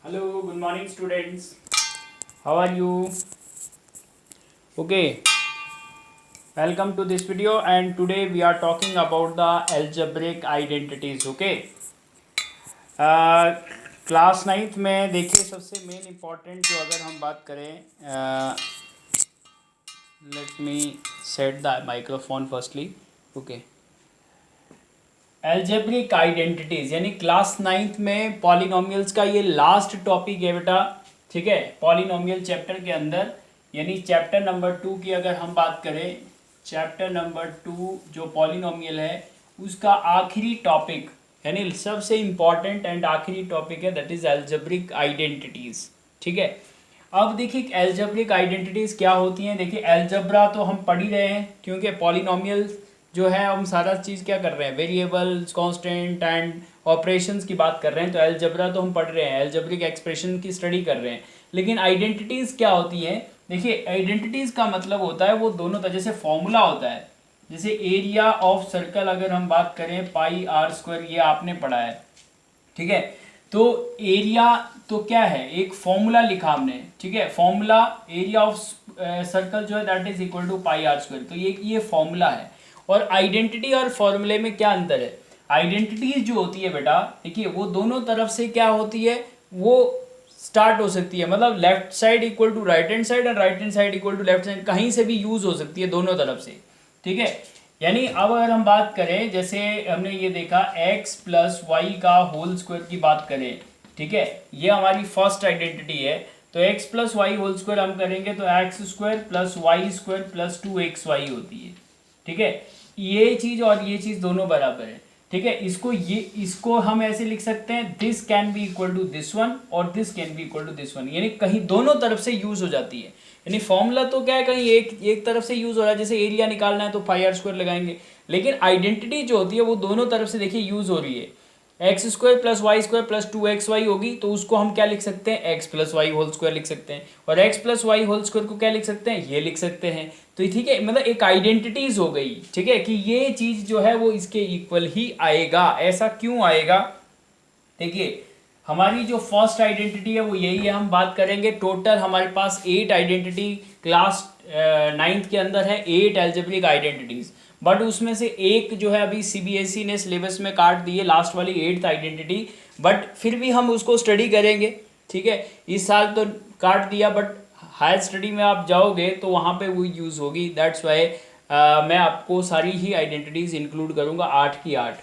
Hello, good morning students. How are you? Okay, welcome to this video and today we are talking about the algebraic identities. Okay, class ninth में देखिए सबसे main important जो अगर हम बात करें, let me set the microphone firstly. Okay, algebraic identities यानी class ninth में पॉलिनोमियल्स का ये लास्ट टॉपिक है बेटा. ठीक है, पॉलिनोमियल चैप्टर के अंदर यानी चैप्टर नंबर 2 की अगर हम बात करें, चैप्टर नंबर 2 जो पॉलिनोमियल है उसका आखिरी टॉपिक यानी सबसे इम्पॉर्टेंट एंड आखिरी टॉपिक है, दैट इज एल्जेब्रिक आइडेंटिटीज. ठीक है, अब देखिए एल्जेब्रिक आइडेंटिटीज क्या होती हैं. देखिए एल्जब्रा तो हम पढ़ ही रहे हैं क्योंकि पॉलिनोमियल जो है हम सारा चीज़ क्या कर रहे हैं, वेरिएबल्स कांस्टेंट एंड ऑपरेशंस की बात कर रहे हैं. तो एल्जब्रा तो हम पढ़ रहे हैं, एल्जेब्रिक एक्सप्रेशन की स्टडी कर रहे हैं. लेकिन आइडेंटिटीज़ क्या होती हैं. देखिए आइडेंटिटीज़ का मतलब होता है वो दोनों तरह, जैसे फॉर्मूला होता है, जैसे एरिया ऑफ सर्कल अगर हम बात करें पाई आर स्क्वायर, ये आपने पढ़ा है. ठीक है, तो एरिया तो क्या है, एक फॉर्मूला लिखा हमने. ठीक है, फॉर्मूला एरिया ऑफ सर्कल जो है that is equal to pi r square. तो ये फॉर्मूला है. और आइडेंटिटी और फॉर्मूले में क्या अंतर है. आइडेंटिटीज जो होती है बेटा, देखिए वो दोनों तरफ से क्या होती है, वो स्टार्ट हो सकती है. मतलब left side equal to right hand side और right hand side equal to left side, कहीं से भी यूज हो सकती है दोनों तरफ से. ठीक है, यानी अब अगर हम बात करें, जैसे हमने ये देखा x प्लस वाई का होल स्क्वायर की बात करें. ठीक है, ये हमारी फर्स्ट आइडेंटिटी है. तो x plus y whole square हम करेंगे तो x square plus y square plus 2xy होती है. ठीक है, ये चीज और ये चीज दोनों बराबर है. ठीक है, इसको हम ऐसे लिख सकते हैं, this can be equal to this one और this can be equal to this one, यानी कहीं दोनों तरफ से यूज हो जाती है. यानी फॉर्मूला तो क्या है, कहीं एक तरफ से यूज हो रहा है, जैसे एरिया निकालना है तो पाई आर स्क्वायर लगाएंगे. लेकिन आइडेंटिटी जो होती है वो दोनों तरफ से देखिए यूज हो रही है. X square plus y square plus 2xy होगी तो उसको हम क्या लिख सकते हैं, x plus y whole square लिख सकते हैं. और x plus y whole square को क्या लिख सकते हैं, ये लिख सकते हैं. तो ठीक है, मतलब एक आइडेंटिटीज हो गई. ठीक है, कि ये चीज जो है वो इसके इक्वल ही आएगा. ऐसा क्यों आएगा, देखिए हमारी जो फर्स्ट आइडेंटिटी है वो यही है. हम बात करेंगे टोटल हमारे पास 8 आइडेंटिटी क्लास नाइन्थ के अंदर है, 8 एल्जेब्रिक आइडेंटिटीज. बट उसमें से एक जो है अभी सीबीएसई ने सिलेबस में काट दी है, लास्ट वाली 8th आइडेंटिटी. बट फिर भी हम उसको स्टडी करेंगे. ठीक है, इस साल तो काट दिया बट हायर स्टडी में आप जाओगे तो वहाँ पे वो यूज़ होगी. दैट्स वाई मैं आपको सारी ही आइडेंटिटीज़ इंक्लूड करूँगा, 8 की 8.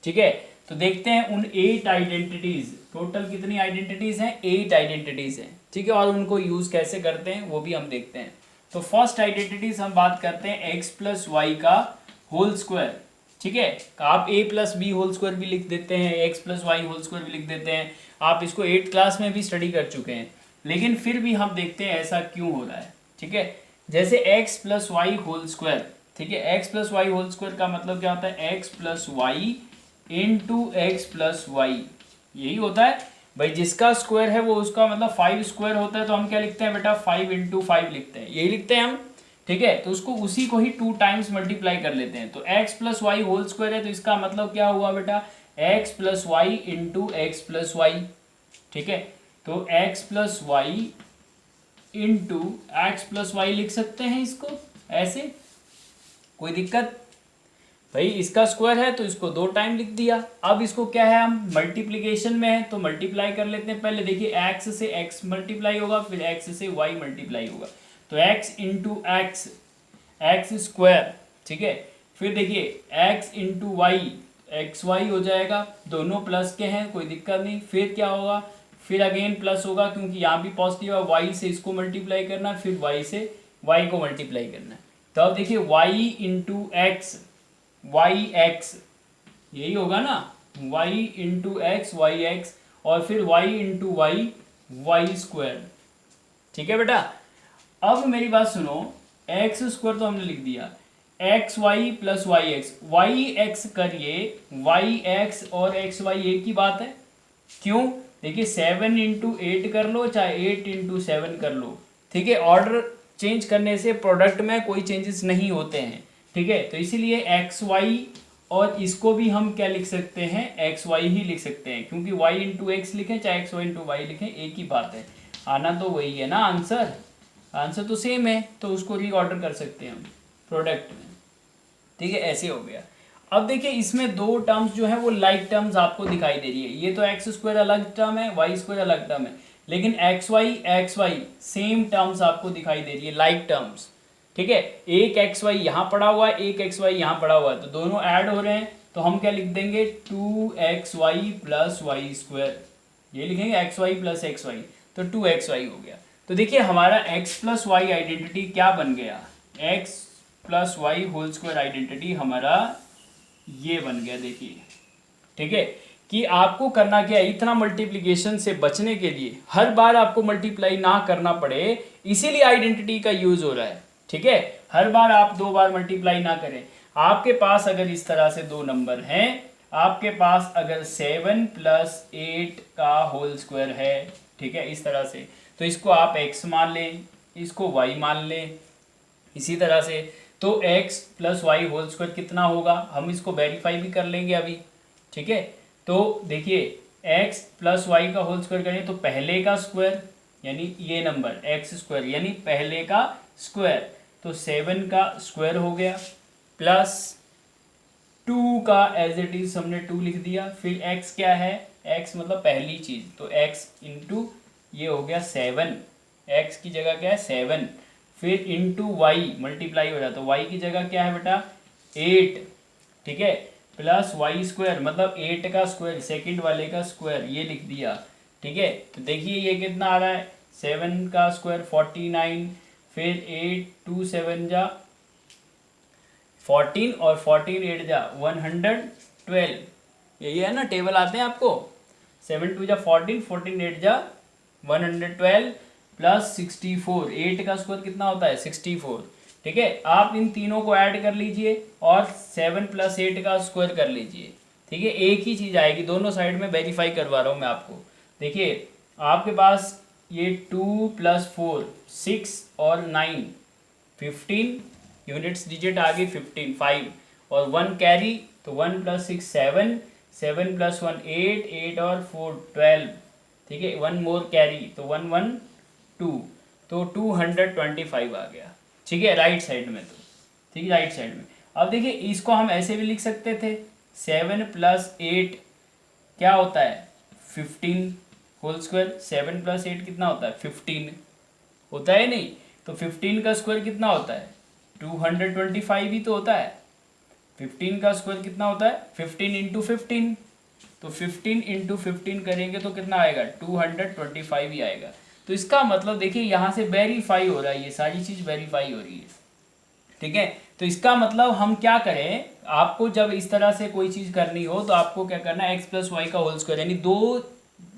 ठीक है, तो देखते हैं उन 8 आइडेंटिटीज़, टोटल कितनी आइडेंटिटीज़ हैं, 8 आइडेंटिटीज़ हैं. ठीक है, और उनको यूज़ कैसे करते हैं वो भी हम देखते हैं. तो फर्स्ट आइडेंटिटीज़ हम बात करते हैं एक्स प्लस वाई का होल स्क्वायर. ठीक है, आप a plus B whole square भी लिख देते हैं, x plus y whole square भी लिख देते हैं. आप इसको 8th क्लास में भी स्टडी कर चुके हैं. लेकिन फिर भी हम देखते हैं ऐसा क्यों हो रहा है. ठीक है, जैसे x plus y whole square. ठीक है, x plus y whole square का मतलब क्या होता है, x plus y into x plus y, यही होता है भाई. जिसका स्क्वायर है वो उसका मतलब 5 स्क्वायर होता है. तो हम क्या लिखते हैं बेटा, 5 इंटू 5 लिखते हैं, यही लिखते हैं हम. ठीक है, तो उसको उसी को ही 2 टाइम्स मल्टीप्लाई कर लेते हैं. तो x plus y whole square है तो इसका मतलब क्या हुआ बेटा, x plus y into x plus y. ठीक है, तो x plus y into x plus y लिख सकते हैं इसको ऐसे, कोई दिक्कत भाई. इसका स्क्वायर है तो इसको 2 टाइम लिख दिया. अब इसको क्या है, हम मल्टीप्लीकेशन में है तो मल्टीप्लाई कर लेते हैं. पहले देखिए x से x मल्टीप्लाई होगा, फिर x से y मल्टीप्लाई होगा. तो x into x, x square. ठीक है, फिर देखिए x into y, x y हो जाएगा, दोनों प्लस के हैं कोई दिक्कत नहीं. फिर क्या होगा, फिर अगेन प्लस होगा क्योंकि यहाँ भी पॉजिटिव है. y से इसको मल्टीप्लाई करना, फिर y से y को मल्टीप्लाई करना. तो अब देखिए y into x, y x, यही होगा ना, y into x y x, और फिर y into y y square. ठीक है बेटा, अब मेरी बात सुनो, एक्स स्क्वायर तो हमने लिख दिया, x y plus y x, y x करिए, वाई एक्स और एक्स वाई एक ही बात है. क्यों, देखिए 7 इंटू 8 कर लो चाहे 8 इंटू 7 कर लो. ठीक है, ऑर्डर चेंज करने से प्रोडक्ट में कोई चेंजेस नहीं होते हैं. ठीक है, तो इसीलिए एक्स वाई और इसको भी हम क्या लिख सकते हैं, एक्स वाई ही लिख सकते हैं, क्योंकि वाई इंटू एक्स लिखें चाहे एक्स वाई इंटू वाई लिखें एक ही बात है, आना तो वही है ना आंसर, आंसर तो सेम है, तो उसको रीऑर्डर कर सकते हैं हम प्रोडक्ट में। ठीक है, ऐसे हो गया। अब देखिए इसमें दो टर्म्स जो है वो लाइक टर्म्स आपको दिखाई दे रही है, ये तो एक्स स्क्वायर अलग टर्म है, वाई स्क्वायर अलग टर्म है, लेकिन एक्स वाई सेम टर्म्स आपको दिखाई दे रही है, लाइक टर्म्स। ठीक है, एक एक्स वाई यहाँ पड़ा हुआ है, एक एक्स वाई यहाँ पड़ा हुआ है, तो दोनों ऐड हो रहे हैं, तो हम क्या लिख देंगे, 2xy प्लस वाई स्क्वायर, ये लिखेंगे xy प्लस एक्स वाई, तो 2xy हो गया। तो देखिए हमारा x प्लस वाई आइडेंटिटी क्या बन गया, x plus y whole square identity हमारा ये बन गया। देखिए ठीक है, कि आपको करना क्या है, इतना मल्टीप्लिकेशन से बचने के लिए हर बार आपको मल्टीप्लाई ना करना पड़े, इसीलिए आइडेंटिटी का यूज हो रहा है। ठीक है, हर बार आप दो बार मल्टीप्लाई ना करें। आपके पास अगर इस तरह से दो नंबर हैं, आपके पास अगर 7 प्लस 8 का होल स्क्वायर है, ठीक है इस तरह से, तो इसको आप x मान लें, इसको y मान लें, इसी तरह से तो x plus y whole square कितना होगा, हम इसको वेरीफाई भी कर लेंगे अभी। ठीक है, तो देखिए x प्लस वाई का होल स्क्वायर करें तो पहले का स्क्वायर यानी ये नंबर x स्क्वायर यानी पहले का स्क्वायर, तो 7 का स्क्वायर हो गया, प्लस 2 का एज इट इज हमने 2 लिख दिया, फिर x क्या है, x मतलब पहली चीज, तो x इंटू ये हो गया 7, x की जगह क्या है 7, फिर इंटू वाई मल्टीप्लाई हो जाता है, वाई की जगह क्या है बेटा 8, ठीक है, प्लस वाई स्क्वायर मतलब 8 का स्क्वायर सेकंड वाले का स्क्वायर ये लिख दिया। ठीक है, तो देखिए ये कितना आ रहा है, 7 का स्क्वायर 49, फिर 8 2 7 जा 14 और 14 8 जा 112, यही है ना, टेबल आते हैं आपको, 7 2 जा 14, 14 8 जा 112 प्लस 64, 8 का स्क्वायर कितना होता है 64। ठीक है, आप इन तीनों को ऐड कर लीजिए और 7 प्लस 8 का स्क्वायर कर लीजिए। ठीक है, एक ही चीज़ आएगी, दोनों साइड में वेरीफाई करवा रहा हूँ मैं आपको। देखिए आपके पास ये 2 प्लस 4 6 और 9 15 यूनिट्स डिजिट आ गई 15 5 और 1 कैरी, तो 1 प्लस 6 7, 7 प्लस 1 8, 8 और 4 12। ठीक है, 1 मोर कैरी, तो 1 1 2, तो 225 आ गया। ठीक है, राइट साइड में, तो ठीक है राइट साइड में। अब देखिए इसको हम ऐसे भी लिख सकते थे, 7 प्लस 8 क्या होता है 15 होल स्क्वायर, 7 प्लस 8 कितना होता है 15 होता है नहीं, तो 15 का स्क्वायर कितना होता है 225 ही तो होता है, 15 का स्क्वायर कितना होता है 15 इंटू 15, तो 15 इंटू 15 करेंगे तो कितना आएगा 225 ही आएगा। तो इसका मतलब देखिए यहाँ से वेरीफाई हो रहा है, ये सारी चीज़ वेरीफाई हो रही है। ठीक है, तो इसका मतलब हम क्या करें, आपको जब इस तरह से कोई चीज़ करनी हो तो आपको क्या करना है, एक्स प्लस वाई का होल स्क्वायर यानी दो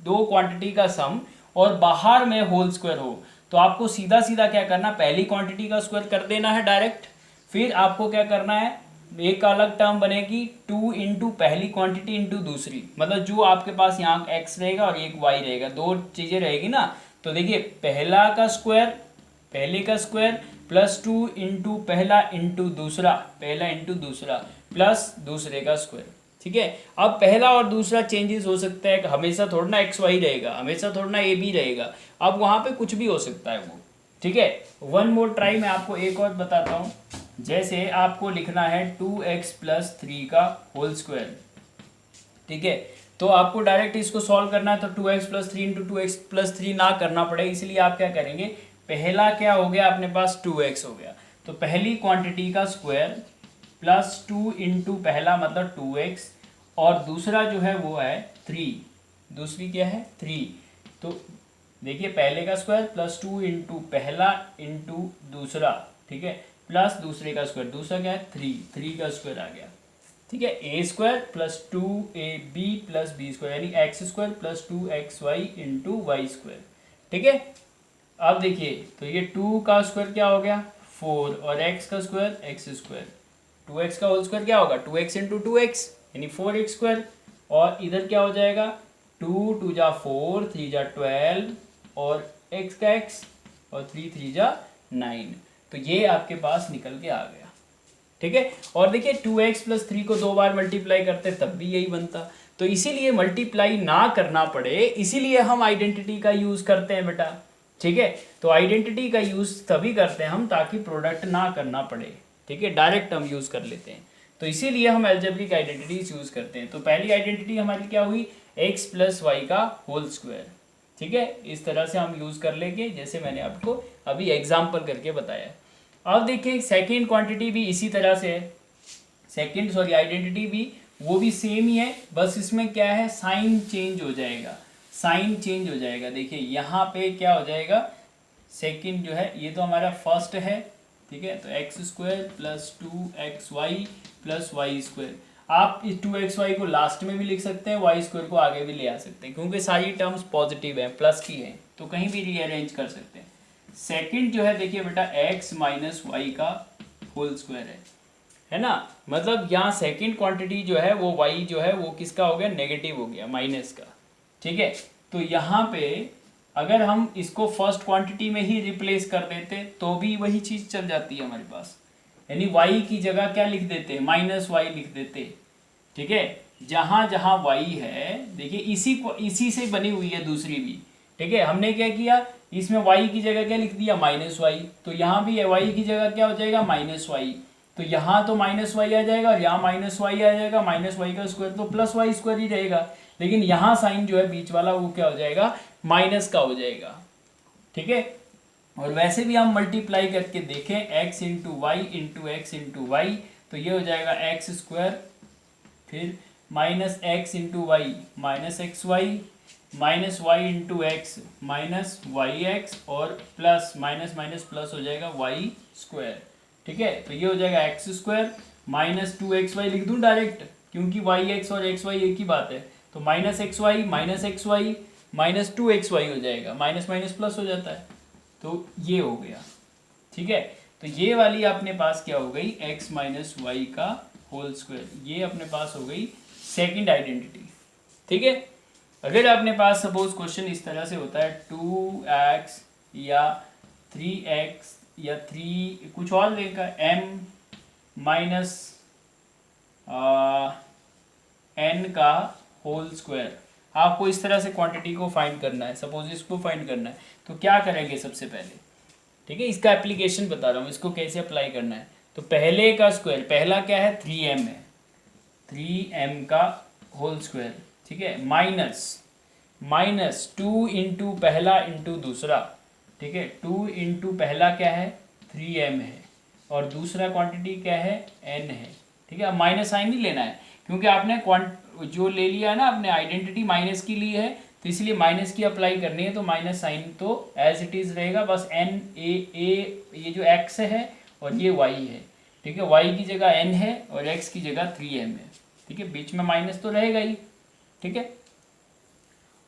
दो क्वांटिटी का सम और बाहर में होल स्क्वायर हो, तो आपको सीधा सीधा क्या करना, पहली क्वांटिटी का स्क्वायर कर देना है डायरेक्ट, फिर आपको क्या करना है, एक अलग टर्म बनेगी 2 इंटू पहली क्वांटिटी इंटू दूसरी, मतलब जो आपके पास यहाँ x रहेगा और एक y रहेगा, दो चीज़ें रहेगी ना, तो देखिए पहला का स्क्वायर, पहले का स्क्वायर प्लस 2 इंटू पहला इंटू दूसरा, पहला इंटू दूसरा प्लस दूसरे का स्क्वायर। ठीक है, अब पहला और दूसरा चेंजेस हो सकता है, हमेशा थोड़ा ना एक्स वाई रहेगा, हमेशा थोड़ा ना ए बी रहेगा, अब वहाँ पे कुछ भी हो सकता है वो। ठीक है, वन मोर ट्राई मैं आपको एक और बताता हूँ, जैसे आपको लिखना है 2x प्लस 3 का होल स्क्वायर। ठीक है, तो आपको डायरेक्ट इसको सॉल्व करना है, तो 2x plus 3 into 2x plus 3 ना करना पड़े, इसलिए आप क्या करेंगे, पहला क्या हो गया अपने पास 2x हो गया, तो पहली क्वांटिटी का स्क्वायर प्लस 2 इंटू पहला मतलब 2x और दूसरा जो है वो है 3, दूसरी क्या है 3, तो देखिए पहले का स्क्वायर प्लस 2 इंटू पहला इंटू दूसरा, ठीक है, प्लस दूसरे का स्क्वायर, दूसरा क्या है 3 का स्क्वायर आ गया। ठीक है, a square plus 2ab plus b square यानी x square plus 2xy into y square. ठीक है, अब देखिए तो ये 2 का स्क्वायर क्या हो गया 4 और x का स्क्वायर एक्स स्क्वायर, 2x का होल स्क्वायर क्या होगा 2x इंटू 2x यानी 4x स्क्वायर, और इधर क्या हो जाएगा 2 2 जा 4 3 जा 12 और x का x और 3 3 जा 9, तो ये आपके पास निकल के आ गया। ठीक है। और देखिए 2x प्लस 3 को 2 बार मल्टीप्लाई करते तब भी यही बनता। तो इसीलिए मल्टीप्लाई ना करना पड़े, इसीलिए हम आइडेंटिटी का यूज़ करते हैं बेटा, ठीक है। तो आइडेंटिटी का यूज़ तभी करते हैं हम ताकि प्रोडक्ट ना करना पड़े, ठीक है, डायरेक्ट हम यूज़ कर लेते हैं। तो इसीलिए हम अलजेब्रिक आइडेंटिटीज यूज़ करते हैं। तो पहली आइडेंटिटी हमारी क्या हुई, x प्लस वाई का होल स्क्वायर, ठीक है। इस तरह से हम यूज़ कर लेंगे जैसे मैंने आपको अभी एग्जाम्पल करके बताया। अब देखिए सेकेंड क्वांटिटी भी इसी तरह से है, आइडेंटिटी भी वो भी सेम ही है, बस इसमें क्या है, साइन चेंज हो जाएगा, साइन चेंज हो जाएगा। देखिए यहाँ पे क्या हो जाएगा, सेकेंड जो है ये तो हमारा फर्स्ट है, ठीक है। तो x square plus 2xy plus y square, आप इस 2xy को लास्ट में भी लिख सकते हैं, वाई स्क्वायर को आगे भी ले आ सकते हैं, क्योंकि सारी टर्म्स पॉजिटिव है, प्लस की है, तो कहीं भी रीअरेंज कर सकते हैं। सेकंड जो है देखिए बेटा x माइनस वाई का होल स्क्वायर है ना। मतलब यहाँ सेकंड क्वांटिटी जो है वो y जो है वो किसका हो गया, नेगेटिव हो गया, माइनस का, ठीक है। तो यहाँ पे अगर हम इसको फर्स्ट क्वांटिटी में ही रिप्लेस कर देते तो भी वही चीज़ चल जाती है हमारे पास, यानी y की जगह क्या लिख देते, माइनस वाई लिख देते, ठीक है। जहाँ जहाँ y है देखिए इसी से बनी हुई है दूसरी भी, ठीक है। हमने क्या किया, इसमें y की जगह क्या लिख दिया, माइनस वाई, तो यहाँ भी y की जगह क्या हो जाएगा, माइनस वाई। तो यहाँ तो माइनस वाई आ जाएगा और यहाँ माइनस वाई आ जाएगा, माइनस वाई का स्क्वायर तो प्लस वाई स्क्वायर ही रहेगा, लेकिन यहाँ साइन जो है बीच वाला वो क्या हो जाएगा, माइनस का हो जाएगा, ठीक है। और वैसे भी हम मल्टीप्लाई करके देखें x into y into x into y, तो ये हो जाएगा एक्स स्क्वायर, फिर minus x into y minus x y, minus Y into x minus y x, और प्लस माइनस माइनस प्लस हो जाएगा वाई स्क्वायर, ठीक है। तो ये हो जाएगा एक्स स्क्वायर माइनस 2xy लिख दूँ डायरेक्ट, क्योंकि वाई एक्स और एक्स वाई एक ही बात है, तो minus x y minus 2xy हो जाएगा, माइनस माइनस प्लस हो जाता है, तो ये हो गया, ठीक है। तो ये वाली अपने पास क्या हो गई, x माइनस वाई का होल स्क्वायर, ये अपने पास हो गई सेकंड आइडेंटिटी, ठीक है। अगर अपने पास सपोज क्वेश्चन इस तरह से होता है 2x या 3x या 3 कुछ और लेकर m माइनस n का होल स्क्वायर, आपको इस तरह से क्वांटिटी को फाइंड करना है, सपोज इसको फाइंड करना है, तो क्या करेंगे सबसे पहले, ठीक है। इसका एप्लीकेशन बता रहा हूँ, इसको कैसे अप्लाई करना है। तो पहले का स्क्वायर, पहला क्या है 3m है, 3m का होल स्क्वायर, ठीक है, माइनस 2 इंटू पहला इंटू दूसरा, ठीक है। 2 इंटू पहला क्या है 3m है, और दूसरा क्वांटिटी क्या है n है, ठीक है। अब माइनस साइन नहीं लेना है, क्योंकि आपने जो ले लिया है ना, आपने आइडेंटिटी माइनस की ली है, तो इसलिए माइनस की अप्लाई करनी है, तो माइनस साइन तो एज इट इज़ रहेगा, बस n ये जो x है और ये y है, ठीक है। y की जगह n है और x की जगह 3m है, ठीक है, बीच में माइनस तो रहेगा ही, ठीक है।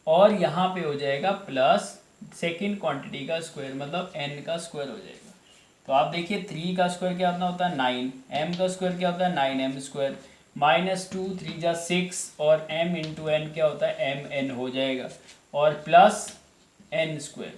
और यहाँ पे हो जाएगा प्लस सेकेंड क्वांटिटी का स्क्वायर, मतलब n का स्क्वायर हो जाएगा। तो आप देखिए 3 का स्क्वायर क्या होता है 9, m का स्क्वायर क्या होता है 9m स्क्वायर, माइनस 2 3 जा 6, और m इंटू एन क्या होता है mn हो जाएगा, और प्लस n स्क्वायर,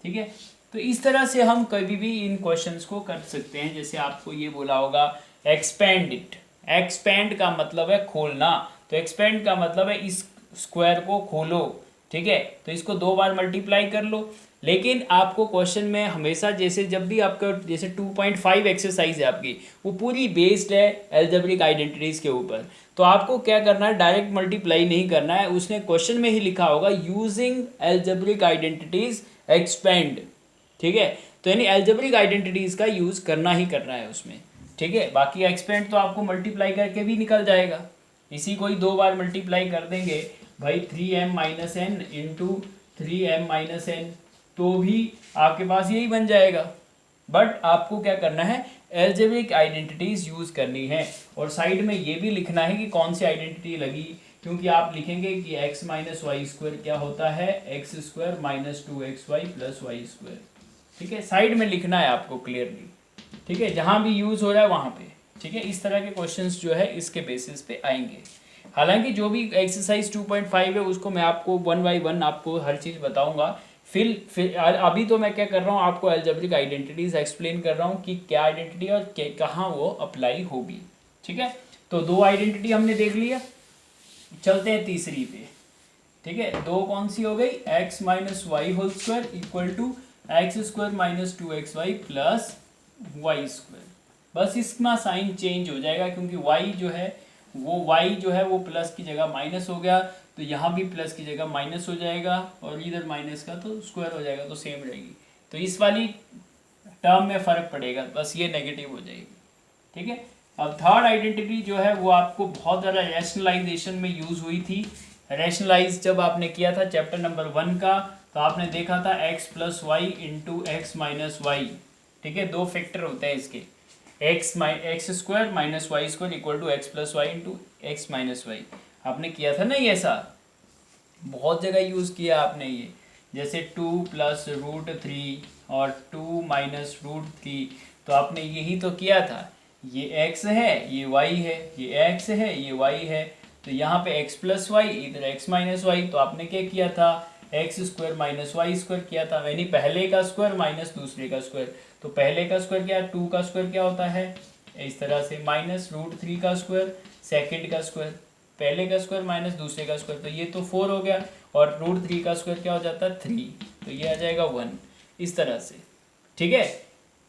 ठीक है। तो इस तरह से हम कभी भी इन क्वेश्चंस को कर सकते हैं। जैसे आपको ये बोला होगा एक्सपेंड इट, एक्सपेंड का मतलब है खोलना, तो एक्सपेंड का मतलब है इस स्क्वायर को खोलो, ठीक है। तो इसको 2 बार मल्टीप्लाई कर लो, लेकिन आपको क्वेश्चन में हमेशा जैसे जब भी आपका जैसे 2.5 एक्सरसाइज है आपकी, वो पूरी बेस्ड है एल्जेब्रिक आइडेंटिटीज़ के ऊपर, तो आपको क्या करना है, डायरेक्ट मल्टीप्लाई नहीं करना है, उसने क्वेश्चन में ही लिखा होगा यूजिंग एल्जेब्रिक आइडेंटिटीज एक्सपेंड, ठीक है। तो यानी एल्जेब्रिक आइडेंटिटीज़ का यूज़ करना ही करना है उसमें, ठीक है। बाकी एक्सपेंड तो आपको मल्टीप्लाई करके भी निकल जाएगा, इसी को ही 2 बार मल्टीप्लाई कर देंगे भाई 3m minus n into 3m minus n, तो भी आपके पास यही बन जाएगा। बट आपको क्या करना है, एल्जेब्रिक आइडेंटिटीज़ यूज़ करनी है, और साइड में ये भी लिखना है कि कौन सी आइडेंटिटी लगी, क्योंकि आप लिखेंगे कि x माइनस वाई स्क्वायर क्या होता है, x square minus 2xy plus y square, ठीक है। साइड में लिखना है आपको क्लियरली, ठीक है, जहाँ भी यूज़ हो रहा है वहाँ पे, ठीक है। इस तरह के क्वेश्चंस जो है इसके बेसिस पे आएंगे। हालांकि जो भी एक्सरसाइज 2.5 है उसको मैं आपको 1 बाय 1 आपको हर चीज़ बताऊंगा, फिर अभी तो मैं क्या कर रहा हूँ, आपको अलजेब्रिक आइडेंटिटीज एक्सप्लेन कर रहा हूँ कि क्या आइडेंटिटी और कहाँ वो अप्लाई होगी। ठीक है, तो दो आइडेंटिटी हमने देख लिया, चलते हैं तीसरी पे। ठीक है, दो कौन सी हो गई, x minus y whole square equal to x square minus two x y plus y square. बस इसका साइन चेंज हो जाएगा क्योंकि y जो है वो प्लस की जगह माइनस हो गया, तो यहाँ भी प्लस की जगह माइनस हो जाएगा और इधर माइनस का तो स्क्वायर हो जाएगा, तो सेम रहेगी। तो इस वाली टर्म में फ़र्क पड़ेगा, बस ये नेगेटिव हो जाएगी। ठीक है, अब थर्ड आइडेंटिटी जो है वो आपको बहुत ज़्यादा रैशनलाइजेशन में यूज़ हुई थी। रैशनलाइज जब आपने किया था चैप्टर नंबर 1 का, तो आपने देखा था x plus y into x minus y. ठीक है, दो फैक्टर होते हैं इसके, x square minus y square equal to x plus y into x minus y. आपने किया था ना ये, ऐसा बहुत जगह यूज़ किया आपने ये, जैसे 2 प्लस रूट 3 और 2 माइनस रूट 3, तो आपने यही तो किया था। ये x है, ये y है, ये x है, ये y है, तो यहाँ पे x प्लस वाई, इधर x माइनस वाई, तो आपने क्या किया था, x square minus y square किया था, यानी पहले का स्क्वायर माइनस दूसरे का स्क्वायर। तो पहले का स्क्वायर क्या है, 2 का स्क्वायर क्या होता है इस तरह से, माइनस रूट 3 का स्क्वायर सेकेंड का स्क्वायर, पहले का स्क्वायर माइनस दूसरे का स्क्वायर, तो ये तो 4 हो गया, और रूट 3 का स्क्वायर क्या हो जाता है 3, तो ये आ जाएगा 1, इस तरह से। ठीक है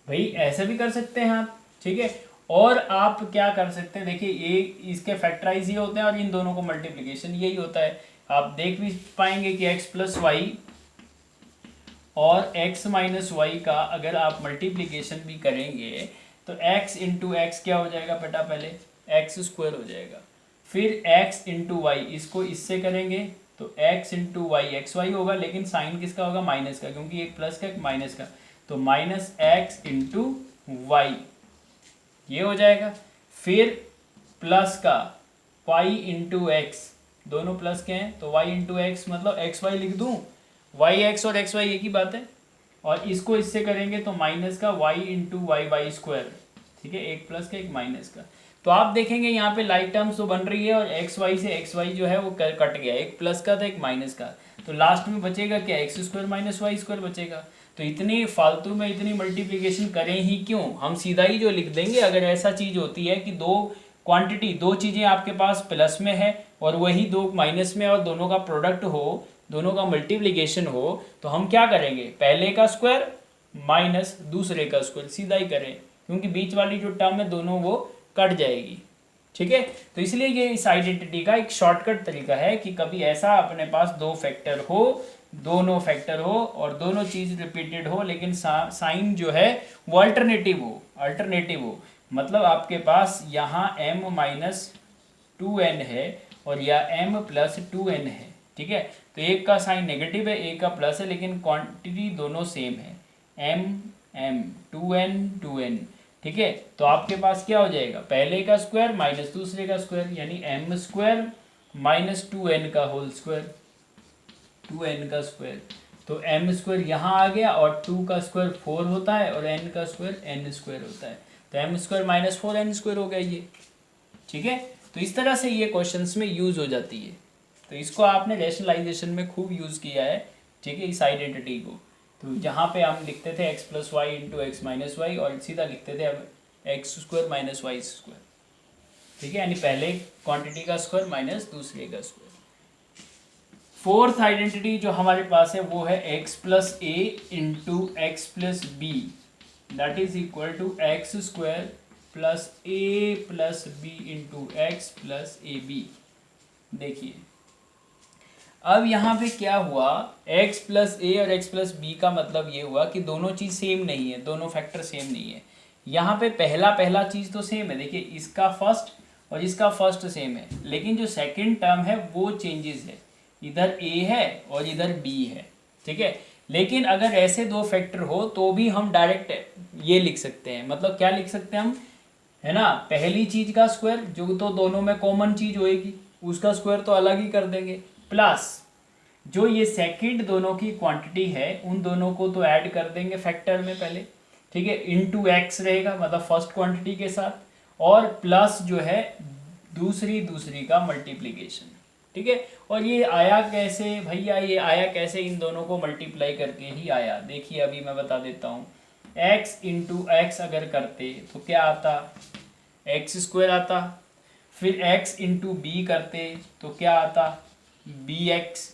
भाई, ऐसे भी कर सकते हैं आप। ठीक है, और आप क्या कर सकते हैं, देखिए ये इसके फैक्टराइज ये होते हैं और इन दोनों को मल्टीप्लिकेशन यही होता है। आप देख भी पाएंगे कि x प्लस वाई और x माइनस वाई का अगर आप मल्टीप्लिकेशन भी करेंगे तो x इंटू एक्स क्या हो जाएगा बेटा, पहले एक्स स्क्वायर हो जाएगा, फिर x इंटू वाई, इसको इससे करेंगे तो x into y x y होगा, लेकिन साइन किसका होगा, माइनस का, क्योंकि एक प्लस का एक माइनस का, तो माइनस एक्स इंटू वाई ये हो जाएगा। फिर प्लस का y इंटू एक्स, दोनों प्लस के हैं तो y इंटू एक्स मतलब एक्स वाई लिख दूँ, वाई एक्स और एक्स वाई एक ही बात है, और इसको इससे करेंगे तो माइनस का y into y y square. ठीक है, एक प्लस का एक माइनस का, तो आप देखेंगे यहाँ पे लाइक टर्म्स तो बन रही है और एक्स वाई से एक्स वाई जो है वो कट गया, एक प्लस का था एक माइनस का, तो लास्ट में बचेगा क्या, x square minus y square बचेगा। तो इतनी फालतू में इतनी मल्टीप्लिकेशन करें ही क्यों, हम सीधा ही जो लिख देंगे। अगर ऐसा चीज़ होती है कि दो क्वांटिटी, दो चीज़ें आपके पास प्लस में है और वही दो माइनस में, और दोनों का प्रोडक्ट हो, दोनों का मल्टीप्लिकेशन हो, तो हम क्या करेंगे, पहले का स्क्वायर माइनस दूसरे का स्क्वायर सीधा ही करें, क्योंकि बीच वाली जो टर्म है दोनों वो कट जाएगी। ठीक है, तो इसलिए ये इस आइडेंटिटी का एक शॉर्टकट तरीका है कि कभी ऐसा अपने पास दो फैक्टर हो, दोनों फैक्टर हो और दोनों चीज रिपीटेड हो, लेकिन साइन जो है वो अल्टरनेटिव हो, मतलब आपके पास यहाँ m माइनस 2n है और या m प्लस 2n है। ठीक है, तो एक का साइन नेगेटिव है, एक का प्लस है, लेकिन क्वांटिटी दोनों सेम है, m m 2n 2n। ठीक है, तो आपके पास क्या हो जाएगा, पहले का स्क्वायर माइनस दूसरे का स्क्वायर, यानी m स्क्वायर माइनस 2n का होल स्क्वायर, 2n का स्क्वायर, तो m स्क्वायर यहाँ आ गया और 2 का स्क्वायर 4 होता है और n का स्क्वायर n स्क्वायर होता है, तो m square minus 4n square हो गया ये। ठीक है, तो इस तरह से ये क्वेश्चंस में यूज़ हो जाती है, तो इसको आपने रैशनलाइजेशन में खूब यूज़ किया है। ठीक है, इस आइडेंटिटी को, तो जहाँ पे हम लिखते थे x plus y into x minus y और सीधा लिखते थे अब x square minus y square. ठीक है, यानी पहले क्वांटिटी का स्क्वायर माइनस दूसरे का स्क्वायर। फोर्थ आइडेंटिटी जो हमारे पास है वो है x plus a into x plus b, that is equal to x square plus a plus b into x plus a b. देखिए अब यहाँ पे क्या हुआ, x प्लस ए और x प्लस बी का मतलब ये हुआ कि दोनों चीज़ सेम नहीं है, दोनों फैक्टर सेम नहीं है। यहाँ पे पहला चीज़ तो सेम है, देखिए इसका फर्स्ट और इसका फर्स्ट सेम है, लेकिन जो सेकंड टर्म है वो चेंजेस है, इधर a है और इधर b है। ठीक है, लेकिन अगर ऐसे दो फैक्टर हो तो भी हम डायरेक्ट ये लिख सकते हैं, मतलब क्या लिख सकते हैं हम, है ना, पहली चीज़ का स्क्वायर जो तो दोनों में कॉमन चीज़ होएगी उसका स्क्वायर तो अलग ही कर देंगे, प्लस जो ये सेकंड दोनों की क्वांटिटी है उन दोनों को तो ऐड कर देंगे फैक्टर में पहले। ठीक है, इंटू एक्स रहेगा मतलब फर्स्ट क्वांटिटी के साथ, और प्लस जो है दूसरी का मल्टीप्लिकेशन। ठीक है। और ये आया कैसे भैया, ये आया कैसे, इन दोनों को मल्टीप्लाई करके ही आया। देखिए अभी मैं बता देता हूँ, x इंटू एक्स अगर करते तो क्या आता, एक्स स्क्वायर आता। फिर x इंटू बी करते तो क्या आता, बी एक्स।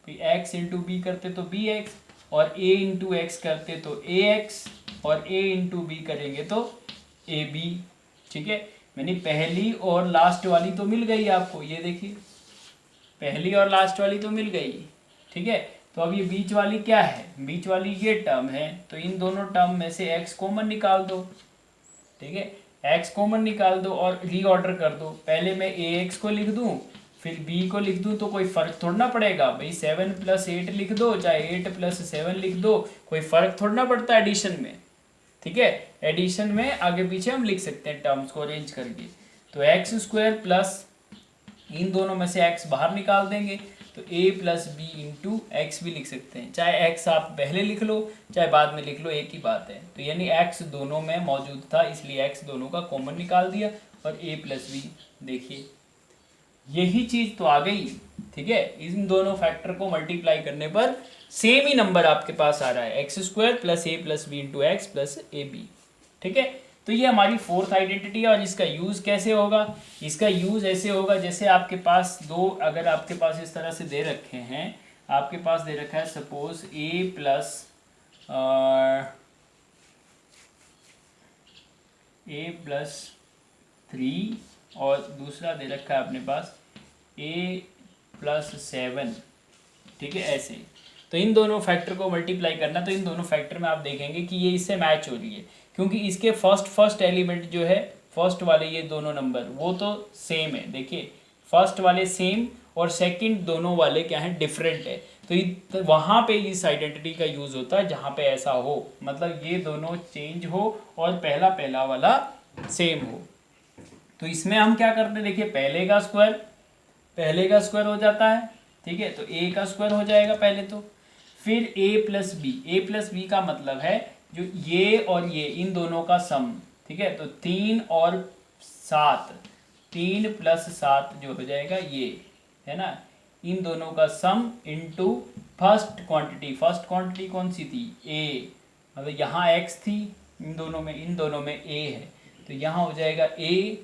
फिर x इंटू बी करते तो बी एक्स, और a इंटू एक्स करते तो ए एक्स, और a इंटू बी करेंगे तो ए बी। ठीक है, मैंने पहली और लास्ट वाली तो मिल गई आपको, ये देखिए पहली और लास्ट वाली तो मिल गई। ठीक है, तो अब ये बीच वाली क्या है, बीच वाली ये टर्म है, तो इन दोनों टर्म में से x कॉमन निकाल दो। ठीक है, x कॉमन निकाल दो और रीऑर्डर कर दो। पहले मैं ए एक्स को लिख दूं, फिर b को लिख दूं, तो कोई फर्क थोड़ा ना पड़ेगा भाई। 7+8 लिख दो, चाहे 8+7 लिख दो, कोई फर्क थोड़ा ना पड़ता है एडिशन में। ठीक है, एडिशन में आगे पीछे हम लिख सकते हैं टर्म्स को अरेंज करके। तो एक्स स्क्वायर प्लस, इन दोनों में से x बाहर निकाल देंगे, तो a plus b into x भी लिख सकते हैं। चाहे x आप पहले लिख लो चाहे बाद में लिख लो, एक ही बात है। तो यानी x दोनों में मौजूद था, इसलिए x दोनों का कॉमन निकाल दिया, और a प्लस बी। देखिए यही चीज़ तो आ गई। ठीक है, इन दोनों फैक्टर को मल्टीप्लाई करने पर सेम ही नंबर आपके पास आ रहा है, x square plus a plus b into x plus a b. ठीक है, तो ये हमारी फोर्थ आइडेंटिटी है। और इसका यूज़ कैसे होगा, इसका यूज़ ऐसे होगा जैसे आपके पास दो, अगर आपके पास इस तरह से दे रखे हैं, आपके पास दे रखा है सपोज ए प्लस 3 और दूसरा दे रखा है अपने पास a+7। ठीक है, ऐसे। तो इन दोनों फैक्टर को मल्टीप्लाई करना, तो इन दोनों फैक्टर में आप देखेंगे कि ये इससे मैच हो रही है, क्योंकि इसके फर्स्ट एलिमेंट जो है, फर्स्ट वाले ये दोनों नंबर वो तो सेम है। देखिए फर्स्ट वाले सेम और सेकंड दोनों वाले क्या हैं, डिफरेंट है। तो वहाँ पे इस आइडेंटिटी का यूज़ होता है जहाँ पे ऐसा हो, मतलब ये दोनों चेंज हो और पहला पहला वाला सेम हो। तो इसमें हम क्या करते हैं, देखिए पहले का स्क्वायर हो जाता है। ठीक है, तो a का स्क्वायर हो जाएगा पहले तो, फिर a प्लस बी का मतलब है जो ये और ये इन दोनों का सम। ठीक है, तो 3 और 7, 3 + 7 जो हो जाएगा ये है ना, इन दोनों का सम इनटू फर्स्ट क्वांटिटी कौन सी थी, a, मतलब यहाँ x थी, इन दोनों में a है, तो यहाँ हो जाएगा a,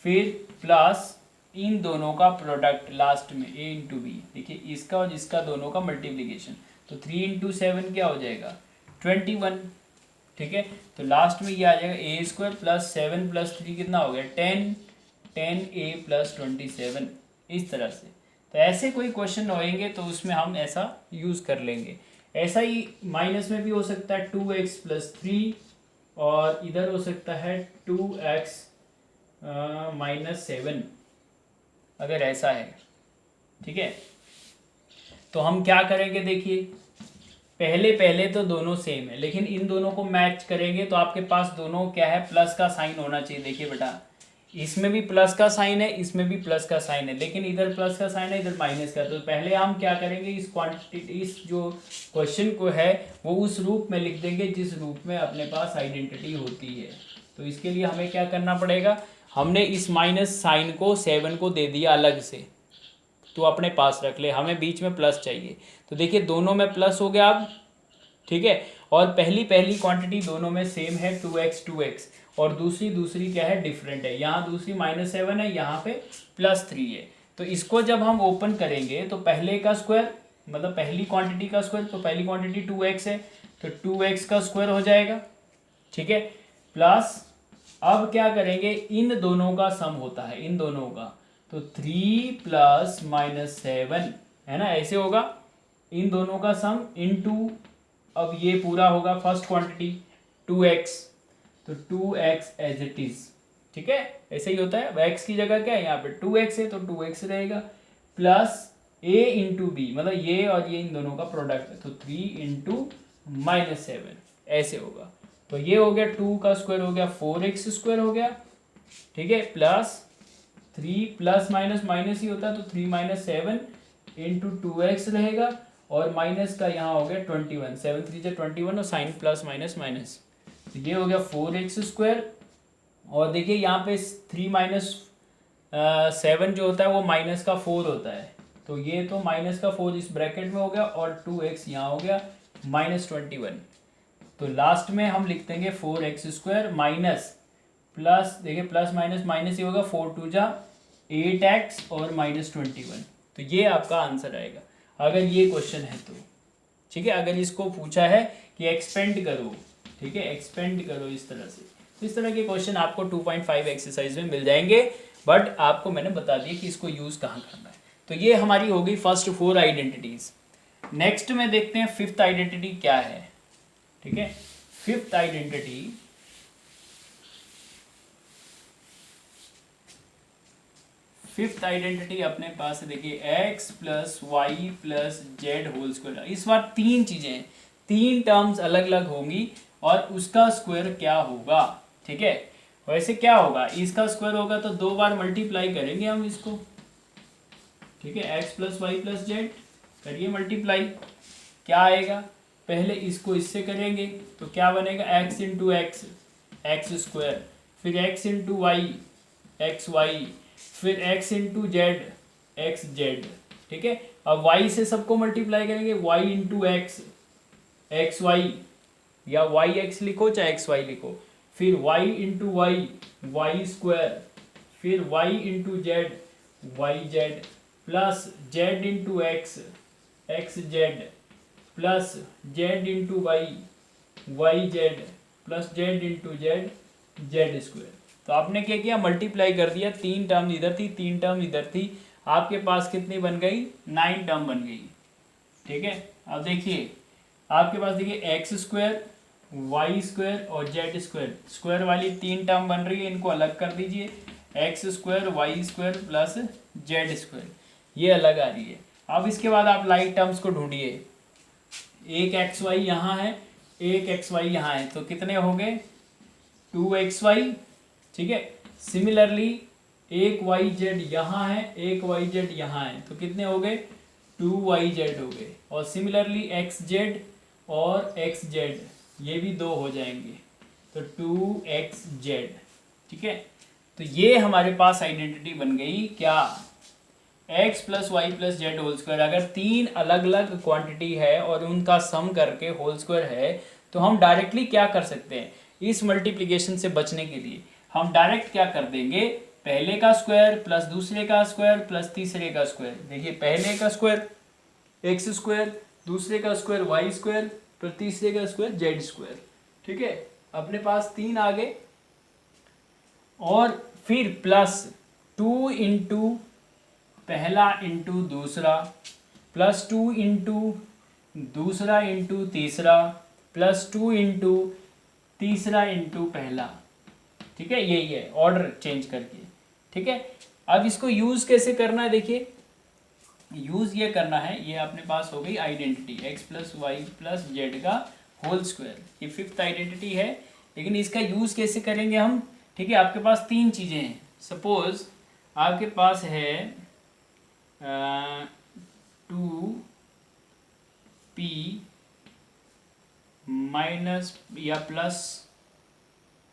फिर प्लस इन दोनों का प्रोडक्ट लास्ट में a इंटू बी। देखिए इसका और इसका दोनों का मल्टीप्लिकेशन, तो 3 × 7 क्या हो जाएगा, 21। ठीक है, तो लास्ट में ये आ जाएगा a² प्लस 7 + 3 कितना हो गया, 10a + 27। इस तरह से, तो ऐसे कोई क्वेश्चन होएंगे तो उसमें हम ऐसा यूज़ कर लेंगे। ऐसा ही माइनस में भी हो सकता है 2x + 3, और इधर हो सकता है 2x -7, अगर ऐसा है। ठीक है, तो हम क्या करेंगे, देखिए पहले तो दोनों सेम है, लेकिन इन दोनों को मैच करेंगे तो आपके पास दोनों क्या है, प्लस का साइन होना चाहिए। देखिए बेटा इसमें भी प्लस का साइन है, इसमें भी प्लस का साइन है, लेकिन इधर प्लस का साइन है, इधर माइनस का। तो पहले हम क्या करेंगे, इस क्वांटिटी, इस जो क्वेश्चन को है वो उस रूप में लिख देंगे जिस रूप में अपने पास आइडेंटिटी होती है। तो इसके लिए हमें क्या करना पड़ेगा, हमने इस माइनस साइन को 7 को दे दिया अलग से, तो अपने पास रख ले, हमें बीच में प्लस चाहिए। तो देखिए दोनों में प्लस हो गया अब। ठीक है, और पहली क्वांटिटी दोनों में सेम है 2x, और दूसरी क्या है, डिफरेंट है। यहाँ दूसरी -7 है, यहाँ पे +3 है। तो इसको जब हम ओपन करेंगे तो पहले का स्क्वायर, मतलब पहली क्वांटिटी का स्क्वायर, तो पहली क्वांटिटी 2x है, तो 2x का स्क्वायर हो जाएगा। ठीक है, प्लस अब क्या करेंगे, इन दोनों का सम होता है, इन दोनों का, तो 3 + -7 है ना, ऐसे होगा। इन दोनों का सम इनटू, अब ये पूरा होगा फर्स्ट क्वांटिटी 2x, तो 2x एज इट इज। ठीक है, ऐसे ही होता है। अब x की जगह क्या है, यहाँ पे 2x है तो 2x रहेगा, प्लस a इंटू बी, मतलब ये और ये इन दोनों का प्रोडक्ट है, तो 3 × -7 ऐसे होगा। तो ये हो गया 2 का स्क्वायर हो गया 4x² हो गया। ठीक है, प्लस 3 प्लस माइनस माइनस ही होता है, तो 3 - 7 इंटू 2x रहेगा, और माइनस का यहाँ हो गया 21, 7 × 3 = 21, और साइन प्लस माइनस माइनस, तो ये हो गया 4x²। और देखिए यहाँ पे 3 - 7 जो होता है वो -4 होता है, तो ये तो -4 इस ब्रैकेट में हो गया और 2x यहाँ हो गया -21। तो लास्ट में हम लिख देंगे 4x² माइनस प्लस, देखिए प्लस माइनस माइनस ही होगा, 4 2 जा 8x और -21। तो ये आपका आंसर आएगा अगर ये क्वेश्चन है तो। ठीक है, अगर इसको पूछा है कि एक्सपेंड करो, ठीक है, एक्सपेंड करो इस तरह से, तो इस तरह के क्वेश्चन आपको 2.5 एक्सरसाइज में मिल जाएंगे। बट आपको मैंने बता दिया कि इसको यूज़ कहाँ करना है। तो ये हमारी हो गई फर्स्ट 4 आइडेंटिटीज। नेक्स्ट में देखते हैं 5th आइडेंटिटी क्या है। ठीक है, 5th आइडेंटिटी, फिफ्थ आइडेंटिटी अपने पास है, देखिए x plus Y plus z whole square. इस बार 3 चीजें, 3 टर्म्स अलग अलग होंगी और उसका स्क्वायर क्या होगा। ठीक है, वैसे क्या होगा, इसका स्क्वायर होगा तो 2 बार मल्टीप्लाई करेंगे हम इसको। ठीक है, x plus Y plus z करिए मल्टीप्लाई, क्या आएगा, पहले इसको इससे करेंगे तो क्या बनेगा, x into x, x square, फिर x into y, x y, फिर x into z, x z. ठीक है, अब y से सबको मल्टीप्लाई करेंगे, y into x, x y, या वाई एक्स लिखो चाहे एक्स वाई लिखो, फिर y into y, y square, फिर y into z, y z, plus z into x, x z, plus z into y, y z, plus z into z, Z square. तो आपने क्या किया, multiply कर दिया, 3 term इधर थी 3 टर्म इधर थी, आपके पास कितनी बन गई, 9 टर्म बन गई। ठीक है, अब देखिए आपके पास, देखिए एक्स स्क्वायर, वाई स्क्वायर और जेड स्क्वायर, स्क्वायर वाली 3 टर्म बन रही है, इनको अलग कर दीजिए, x square y square plus z square, ये अलग आ रही है। अब इसके बाद आप लाइक टर्म्स को ढूंढिए, एक एक्स वाई यहाँ है, एक एक्स वाई यहाँ है, तो कितने हो गए, 2xy। ठीक है, सिमिलरली एक वाई जेड यहाँ है, एक वाई जेड यहाँ है, तो कितने हो गए, 2yz हो गए। और सिमिलरली एक्स जेड और एक्स जेड ये भी 2 हो जाएंगे, तो 2xz। ठीक है, तो ये हमारे पास आइडेंटिटी बन गई क्या, x plus Y plus z whole square. अगर 3 अलग अलग क्वांटिटी है और उनका सम करके होल स्क्वायर है, तो हम डायरेक्टली क्या कर सकते हैं, इस मल्टीप्लिकेशन से बचने के लिए हम डायरेक्ट क्या कर देंगे, पहले का स्क्वायर प्लस दूसरे का स्क्वायर प्लस तीसरे का स्क्वायर। देखिए पहले का स्क्वायर एक्स स्क्वायर, दूसरे का स्क्वायर वाई स्क्वायर, फिर तीसरे का स्क्वायर जेड स्क्वायर। ठीक है, अपने पास 3 आ गए, और फिर प्लस 2 इंटू पहला इंटू दूसरा, प्लस 2 इंटू दूसरा इंटू तीसरा, प्लस 2 इंटू तीसरा इंटू पहला। ठीक है, यही है ऑर्डर चेंज करके। ठीक है, अब इसको यूज़ कैसे करना है, देखिए यूज़ ये करना है, ये अपने पास हो गई identity x plus Y plus z का होल स्क्वायर, ये 5th आइडेंटिटी है। लेकिन इसका यूज़ कैसे करेंगे हम, ठीक है, आपके पास 3 चीज़ें हैं, सपोज आपके पास है 2p माइनस या प्लस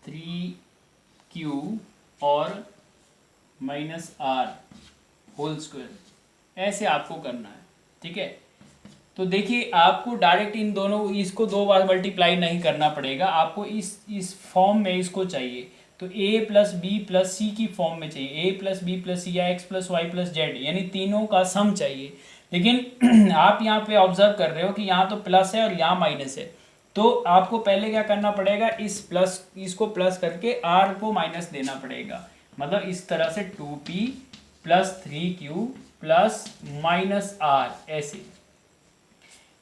3q और माइनस r होल स्क्वायर, ऐसे आपको करना है। ठीक है, तो देखिए आपको डायरेक्ट इन दोनों, इसको 2 बार मल्टीप्लाई नहीं करना पड़ेगा, आपको इस फॉर्म में इसको चाहिए, तो a plus b plus c की फॉर्म में चाहिए, a plus b plus c या x plus Y plus z, यानी तीनों का सम चाहिए। लेकिन आप यहाँ पे ऑब्जर्व कर रहे हो कि यहाँ तो प्लस है और यहाँ माइनस है, तो आपको पहले क्या करना पड़ेगा, इस प्लस, इसको प्लस करके r को माइनस देना पड़ेगा, मतलब इस तरह से 2p plus 3q plus minus r, ऐसे।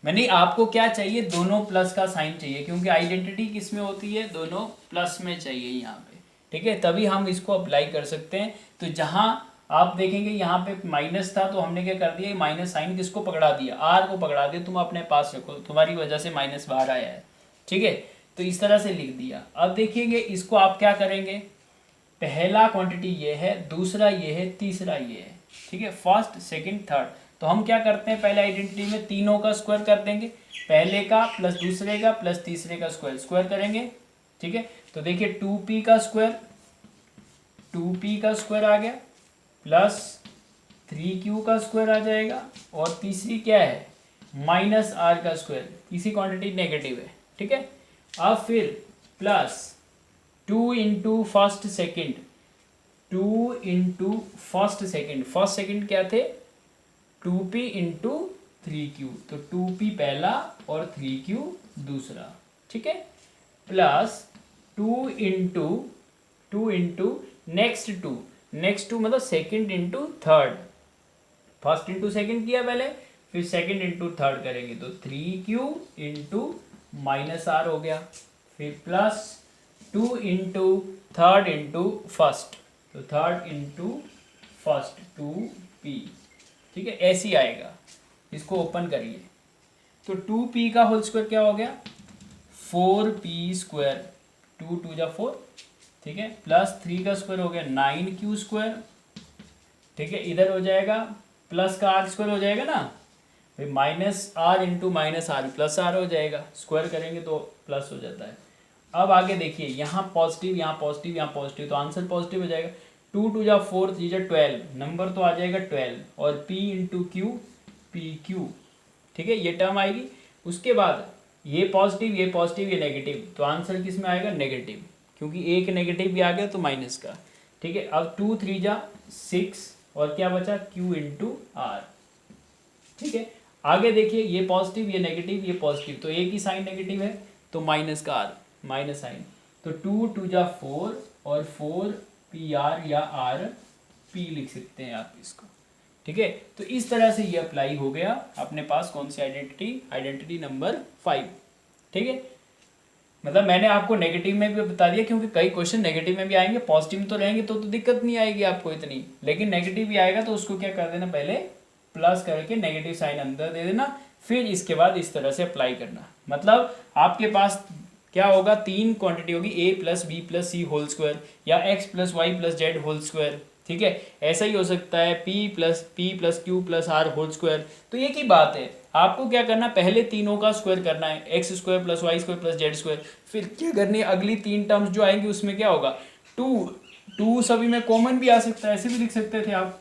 मैंने आपको क्या चाहिए, दोनों प्लस का साइन चाहिए, क्योंकि आइडेंटिटी किस में होती है, दोनों प्लस में चाहिए यहाँ पे। ठीक है, तभी हम इसको अप्लाई कर सकते हैं। तो जहाँ आप देखेंगे यहाँ पे माइनस था, तो हमने क्या कर दिया, माइनस साइन किसको पकड़ा दिया, आर को पकड़ा दिया, तुम अपने पास रखो, तुम्हारी वजह से माइनस बाहर आया है। ठीक है, तो इस तरह से लिख दिया। अब देखिएगा इसको आप क्या करेंगे, पहला क्वांटिटी ये है, दूसरा ये है, तीसरा ये है। ठीक है, फर्स्ट सेकंड थर्ड, तो हम क्या करते हैं, पहले आइडेंटिटी में तीनों का स्क्वायर कर देंगे, पहले का प्लस दूसरे का प्लस तीसरे का स्क्वायर, स्क्वायर करेंगे। ठीक है, तो देखिए 2p का स्क्वायर, 2p का स्क्वायर आ गया, प्लस 3q का स्क्वायर आ जाएगा, और तीसरी क्या है माइनस आर का स्क्वायर, तीसरी क्वांटिटी नेगेटिव है, ठीक है। अब फिर plus 2 into first second, 2 into first second, first second क्या थे 2p इंटू 3q, तो 2p पहला और 3q दूसरा, ठीक है। प्लस 2 इंटू नेक्स्ट टू मतलब second into third, first into second किया पहले, फिर सेकेंड इंटू थर्ड करेंगे तो 3q इंटू माइनस आर हो गया, फिर plus 2 into third into first, तो थर्ड इंटू फर्स्ट 2p, ठीक है, ऐसे ही आएगा। इसको ओपन करिए तो 2p का होल स्क्वायर क्या हो गया 4p स्क्वायर, 2 2 जा 4, ठीक है, प्लस 3 का स्क्वायर हो गया 9q स्क्वायर, ठीक है, इधर हो जाएगा प्लस का आर स्क्वायर हो जाएगा ना, फिर minus r into minus r plus r हो जाएगा, स्क्वायर करेंगे तो प्लस हो जाता है। अब आगे देखिए यहाँ पॉजिटिव यहाँ पॉजिटिव यहाँ पॉजिटिव, तो आंसर पॉजिटिव हो जाएगा। 2 2 जा 4 3 जा 12, नंबर तो आ जाएगा 12, और p into Q P Q, ठीक है, ये टर्म आएगी। उसके बाद ये पॉजिटिव ये नेगेटिव, तो आंसर किस में आएगा नेगेटिव, क्योंकि एक नेगेटिव भी आ गया तो माइनस का, ठीक है। अब 2 3 जा 6, और क्या बचा q इंटू आर, ठीक है। आगे देखिए ये पॉजिटिव ये नेगेटिव ये पॉजिटिव, तो एक ही साइन नेगेटिव है तो माइनस का आर, माइनस साइन, तो 2 2 जा 4 और 4 पी आर या आर पी लिख सकते हैं आप इसको, ठीक है। तो इस तरह से ये अप्लाई हो गया अपने पास कौन सी आइडेंटिटी नंबर 5, ठीक है। मतलब मैंने आपको नेगेटिव में भी बता दिया, क्योंकि कई क्वेश्चन नेगेटिव में भी आएंगे, पॉजिटिव में तो रहेंगे तो दिक्कत नहीं आएगी आपको इतनी, लेकिन नेगेटिव भी आएगा तो उसको क्या कर देना पहले प्लस करके नेगेटिव साइन अंदर दे देना, फिर इसके बाद इस तरह से अप्लाई करना। मतलब आपके पास क्या होगा, तीन क्वांटिटी होगी a plus b plus c whole square, या x plus Y plus z whole square, ठीक है। ऐसा ही हो सकता है p plus q plus r whole square. तो एक ही बात है, आपको क्या करना, पहले तीनों का स्क्वायर करना है, x square plus y square plus z square, फिर क्या करनी है अगली तीन टर्म्स जो आएंगी उसमें क्या होगा 2 सभी में कॉमन भी आ सकता है, ऐसे भी लिख सकते थे आप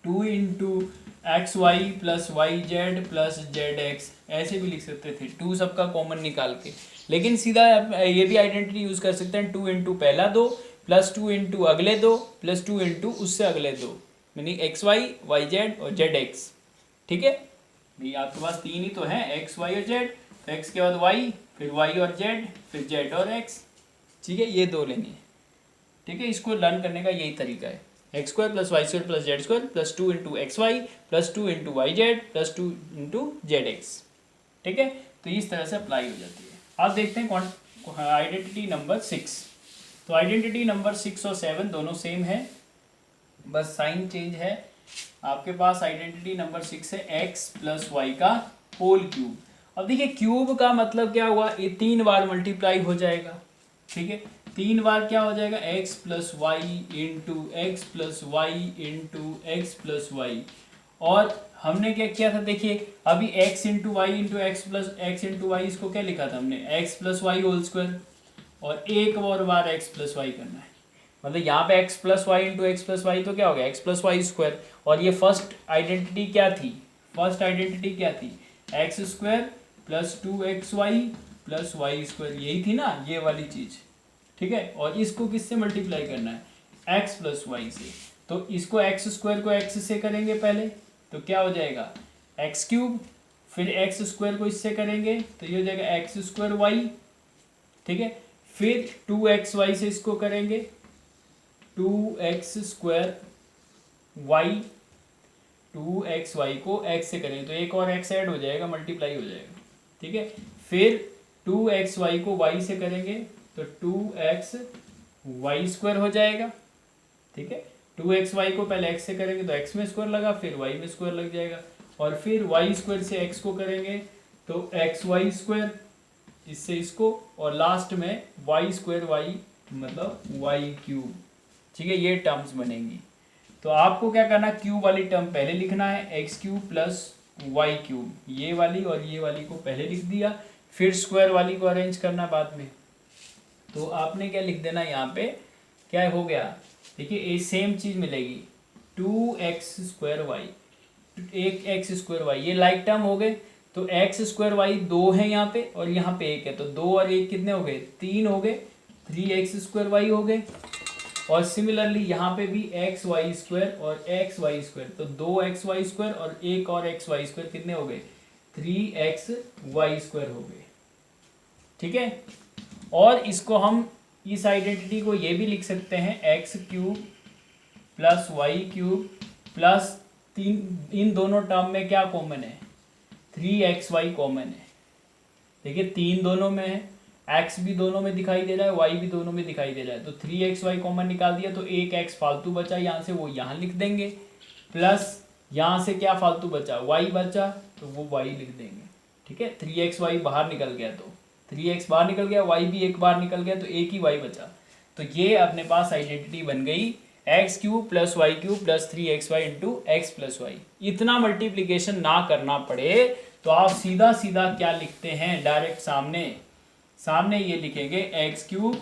2 into x y plus y z plus Z x, ऐसे भी लिख सकते थे 2 सबका कॉमन निकाल के। लेकिन सीधा ये भी आइडेंटिटी यूज कर सकते हैं 2 इंटू पहला 2 प्लस 2 इंटू अगले 2 प्लस 2 इंटू उससे अगले 2, मीनिंग एक्स वाई जेड और जेड एक्स, ठीक है। भाई आपके पास तीन ही तो है एक्स वाई और जेड, तो एक्स के बाद वाई, फिर वाई और जेड, फिर जेड और एक्स, ठीक है, ये दो लेने हैं, ठीक है। इसको लर्न करने का यही तरीका है, x square plus y square plus z square plus 2 into x y plus 2 into y z plus 2 into z x, ठीक है। तो इस तरह से अप्लाई हो जाती है। अब देखते हैं आइडेंटिटी नंबर 6। तो आइडेंटिटी नंबर 6 और 7 दोनों सेम है, बस साइन चेंज है। आपके पास आइडेंटिटी नंबर 6 है एक्स प्लस वाई का होल क्यूब। अब देखिए क्यूब का मतलब क्या हुआ, ये 3 बार मल्टीप्लाई हो जाएगा, ठीक है, 3 बार क्या हो जाएगा x plus y into x plus y into x plus y. और हमने क्या किया था, देखिए अभी x into y into x plus x into y, इसको क्या लिखा था हमने x plus y whole square, और एक और बार x प्लस वाई करना है, मतलब यहाँ पे x plus y into x plus y, तो क्या हो गया x प्लस वाई स्क्वायर। और ये फर्स्ट आइडेंटिटी क्या थी, x square plus 2xy plus y square, यही थी ना ये वाली चीज़, ठीक है। और इसको किससे मल्टीप्लाई करना है x प्लस वाई से, तो इसको एक्स स्क्वायर को x से करेंगे पहले, तो क्या हो जाएगा एक्स क्यूब, फिर एक्स स्क्वायर को इससे करेंगे तो ये हो जाएगा एक्स स्क्वायर वाई, ठीक है। फिर 2xy से इसको करेंगे 2x स्क्वायर वाई, 2xy को x से करेंगे तो एक और x ऐड हो जाएगा, मल्टीप्लाई हो जाएगा, ठीक है। फिर 2xy को y से करेंगे तो 2xy स्क्वायर हो जाएगा, ठीक है। 2xy को पहले x से करेंगे तो x में स्क्वायर लगा, फिर y में स्क्वायर लग जाएगा, और फिर y स्क्वायर से x को करेंगे तो xy स्क्वायर, इससे इसको, और लास्ट में y स्क्वायर y मतलब y क्यूब, ठीक है, ये टर्म्स बनेंगी। तो आपको क्या करना, क्यूब वाली टर्म पहले लिखना है x cube plus Y cube, ये वाली और ये वाली को पहले लिख दिया, फिर स्क्वायर वाली को अरेंज करना बाद में। तो आपने क्या लिख देना यहाँ पे, क्या हो गया देखिए ये सेम चीज़ मिलेगी 2x²y, एक x²y, ये लाइक टर्म हो गए। तो x²y 2 है यहाँ पे और यहाँ पे 1 है, तो 2 और 1 कितने हो गए, 3 हो गए, 3x² हो गए। और सिमिलरली यहाँ पे भी xy² और xy², तो 2xy² और एक और xy² कितने हो गए, 3xy² हो गए। ठीक है, और इसको हम इस आइडेंटिटी को ये भी लिख सकते हैं x³ प्लस y³ प्लस 3, इन दोनों टर्म में क्या कॉमन है, 3xy कॉमन है। देखिए 3 दोनों में है, x भी दोनों में दिखाई दे रहा है, y भी दोनों में दिखाई दे रहा है, तो 3xy कॉमन निकाल दिया, तो एक x फालतू बचा यहाँ से, वो यहाँ लिख देंगे, प्लस यहाँ से क्या फालतू बचा, y बचा, तो वो y लिख देंगे। ठीक है, 3xy बाहर निकल गया, तो 3x बाहर निकल गया, y भी एक बार निकल गया, तो एक ही y बचा। तो ये अपने पास आइडेंटिटी बन गई x³ plus y³ plus 3xy into x plus y. इतना मल्टीप्लीकेशन ना करना पड़े तो आप सीधा सीधा क्या लिखते हैं, डायरेक्ट सामने ये लिखेंगे x³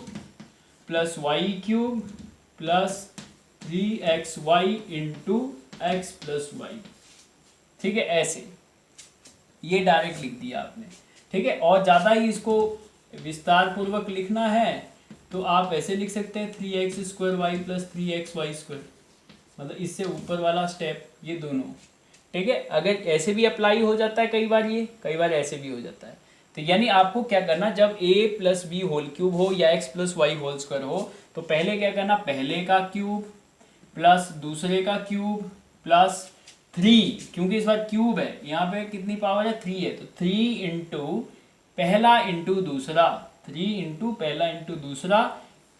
plus y³ plus 3xy into x plus y. ठीक है, ऐसे ये डायरेक्ट लिख दिया आपने। ठीक है, और ज़्यादा ही इसको विस्तार पूर्वक लिखना है तो आप ऐसे लिख सकते हैं 3x² प्लस 3xy², मतलब इससे ऊपर वाला स्टेप ये दोनों। ठीक है, अगर ऐसे भी अप्लाई हो जाता है कई बार ऐसे भी हो जाता है। तो यानी आपको क्या करना, जब a plus B whole cube हो या x plus y whole square हो, तो पहले क्या करना, पहले का क्यूब प्लस दूसरे का क्यूब प्लस 3, क्योंकि इस बार क्यूब है, यहाँ पे कितनी पावर है, 3 है, तो 3 इंटू पहला इंटू दूसरा, 3 इंटू पहला इंटू दूसरा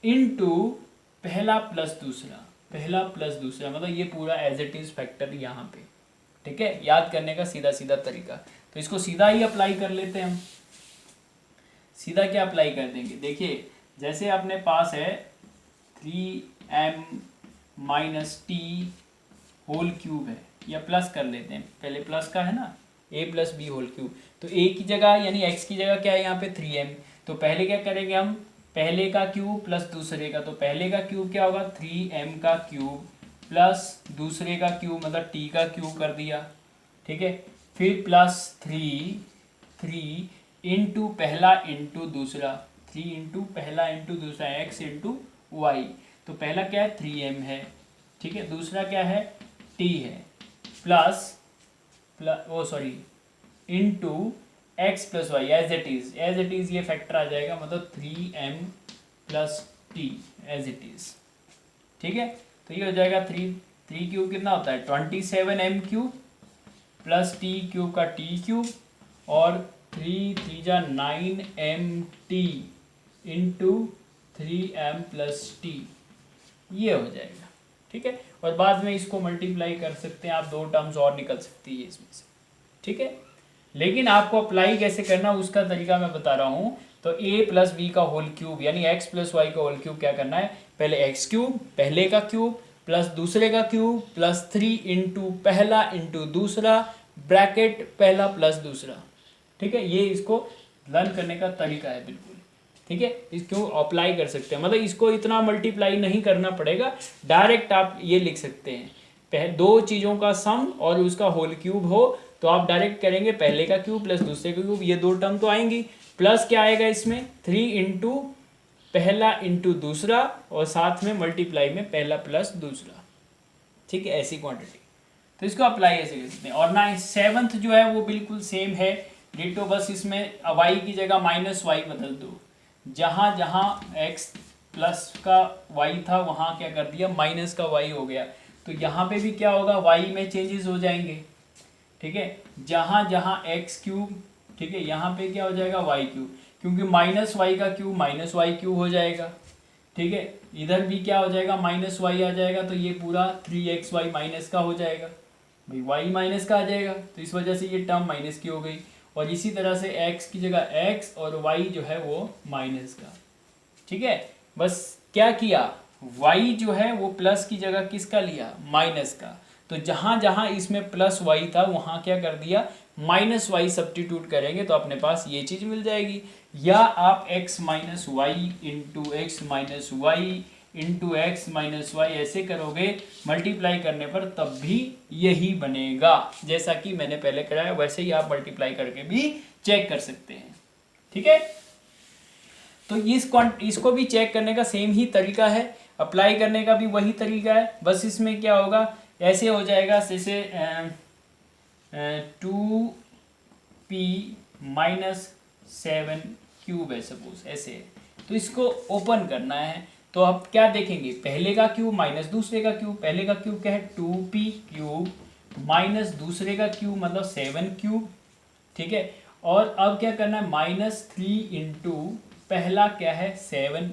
इंटू पहला प्लस दूसरा, मतलब ये पूरा एज इट इज फैक्टर यहाँ पे। ठीक है, याद करने का सीधा सीधा तरीका। तो इसको सीधा ही अप्लाई कर लेते हैं हम। सीधा क्या अप्लाई कर देंगे, देखिए जैसे अपने पास है 3m minus T whole cube है, या प्लस कर लेते हैं, पहले प्लस का है ना, a plus B whole cube, तो a की जगह यानी x की जगह क्या है यहाँ पे 3m, तो पहले क्या करेंगे हम, पहले का क्यूब प्लस दूसरे का, तो पहले का क्यूब क्या होगा 3m का क्यूब प्लस दूसरे का क्यूब मतलब t का क्यूब कर दिया। ठीक है, फिर प्लस 3 इंटू पहला इंटू दूसरा, 3 इंटू पहला इंटू दूसरा x इंटू वाई, तो पहला क्या है 3m है, ठीक है, दूसरा क्या है t है, plus into x plus Y as it is ये फैक्टर आ जाएगा, मतलब 3m plus T as it is. ठीक है, तो ये हो जाएगा 3 क्यूब कितना होता है 27m cube plus T cube का टी क्यूब और 3 जा 9mt into 3m plus T, ये हो जाएगा। ठीक है, और बाद में इसको मल्टीप्लाई कर सकते हैं आप, 2 टर्म्स और निकल सकती है इसमें से। ठीक है, लेकिन आपको अप्लाई कैसे करना उसका तरीका मैं बता रहा हूँ। तो a प्लस बी का होल क्यूब यानी x प्लस वाई का होल क्यूब क्या करना है, पहले x³ पहले का क्यूब प्लस दूसरे का क्यूब प्लस 3 इंटू पहला इंटू दूसरा ब्रैकेट पहला प्लस दूसरा। ठीक है, ये इसको लर्न करने का तरीका है बिल्कुल। ठीक है, इसको अप्लाई कर सकते हैं, मतलब इसको इतना मल्टीप्लाई नहीं करना पड़ेगा, डायरेक्ट आप ये लिख सकते हैं, 2 चीज़ों का सम और उसका होल क्यूब हो तो आप डायरेक्ट करेंगे पहले का क्यूब प्लस दूसरे का क्यूब, ये 2 टर्म तो आएंगी, प्लस क्या आएगा इसमें 3 इंटू पहला इंटू दूसरा और साथ में मल्टीप्लाई में पहला प्लस दूसरा। ठीक है, ऐसी क्वांटिटी, तो इसको अप्लाई ऐसे कर सकते हैं। और ना 7th जो है वो बिल्कुल सेम है डिटो, बस इसमें y की जगह माइनस वाई बदल दो, जहाँ जहाँ x प्लस का y था वहाँ क्या कर दिया माइनस का y हो गया, तो यहाँ पे भी क्या होगा y में चेंजेस हो जाएंगे। ठीक है, जहाँ जहाँ x³, ठीक है, यहाँ पे क्या हो जाएगा y³, क्योंकि माइनस वाई का क्यूब माइनस y³ हो जाएगा। ठीक है, इधर भी क्या हो जाएगा माइनस y आ जाएगा, तो ये पूरा 3xy माइनस का हो जाएगा, भाई y माइनस का आ जाएगा, तो इस वजह से ये टर्म माइनस की हो गई। और इसी तरह से x की जगह x और y जो है वो माइनस का। ठीक है, बस क्या किया, y जो है वो प्लस की जगह किसका लिया माइनस का, तो जहाँ जहाँ इसमें प्लस y था वहाँ क्या कर दिया माइनस y सब्स्टिट्यूट करेंगे तो अपने पास ये चीज़ मिल जाएगी। या आप x minus Y into x minus Y into x minus Y ऐसे करोगे मल्टीप्लाई करने पर तब भी यही बनेगा। जैसा कि मैंने पहले कराया वैसे ही आप मल्टीप्लाई करके भी चेक कर सकते हैं। ठीक है, तो इसको भी चेक करने का सेम ही तरीका है, अप्लाई करने का भी वही तरीका है। बस इसमें क्या होगा, ऐसे हो जाएगा जैसे 2p माइनस 7 क्यूब है सपोज, ऐसे है। तो इसको ओपन करना है, तो अब क्या देखेंगे, पहले का क्यूब माइनस दूसरे का क्यूब। पहले का क्यूब क्या है 2p क्यूब माइनस दूसरे का क्यूब मतलब 7 क्यूब। ठीक है, और अब क्या करना है -3 इंटू पहला क्या है 7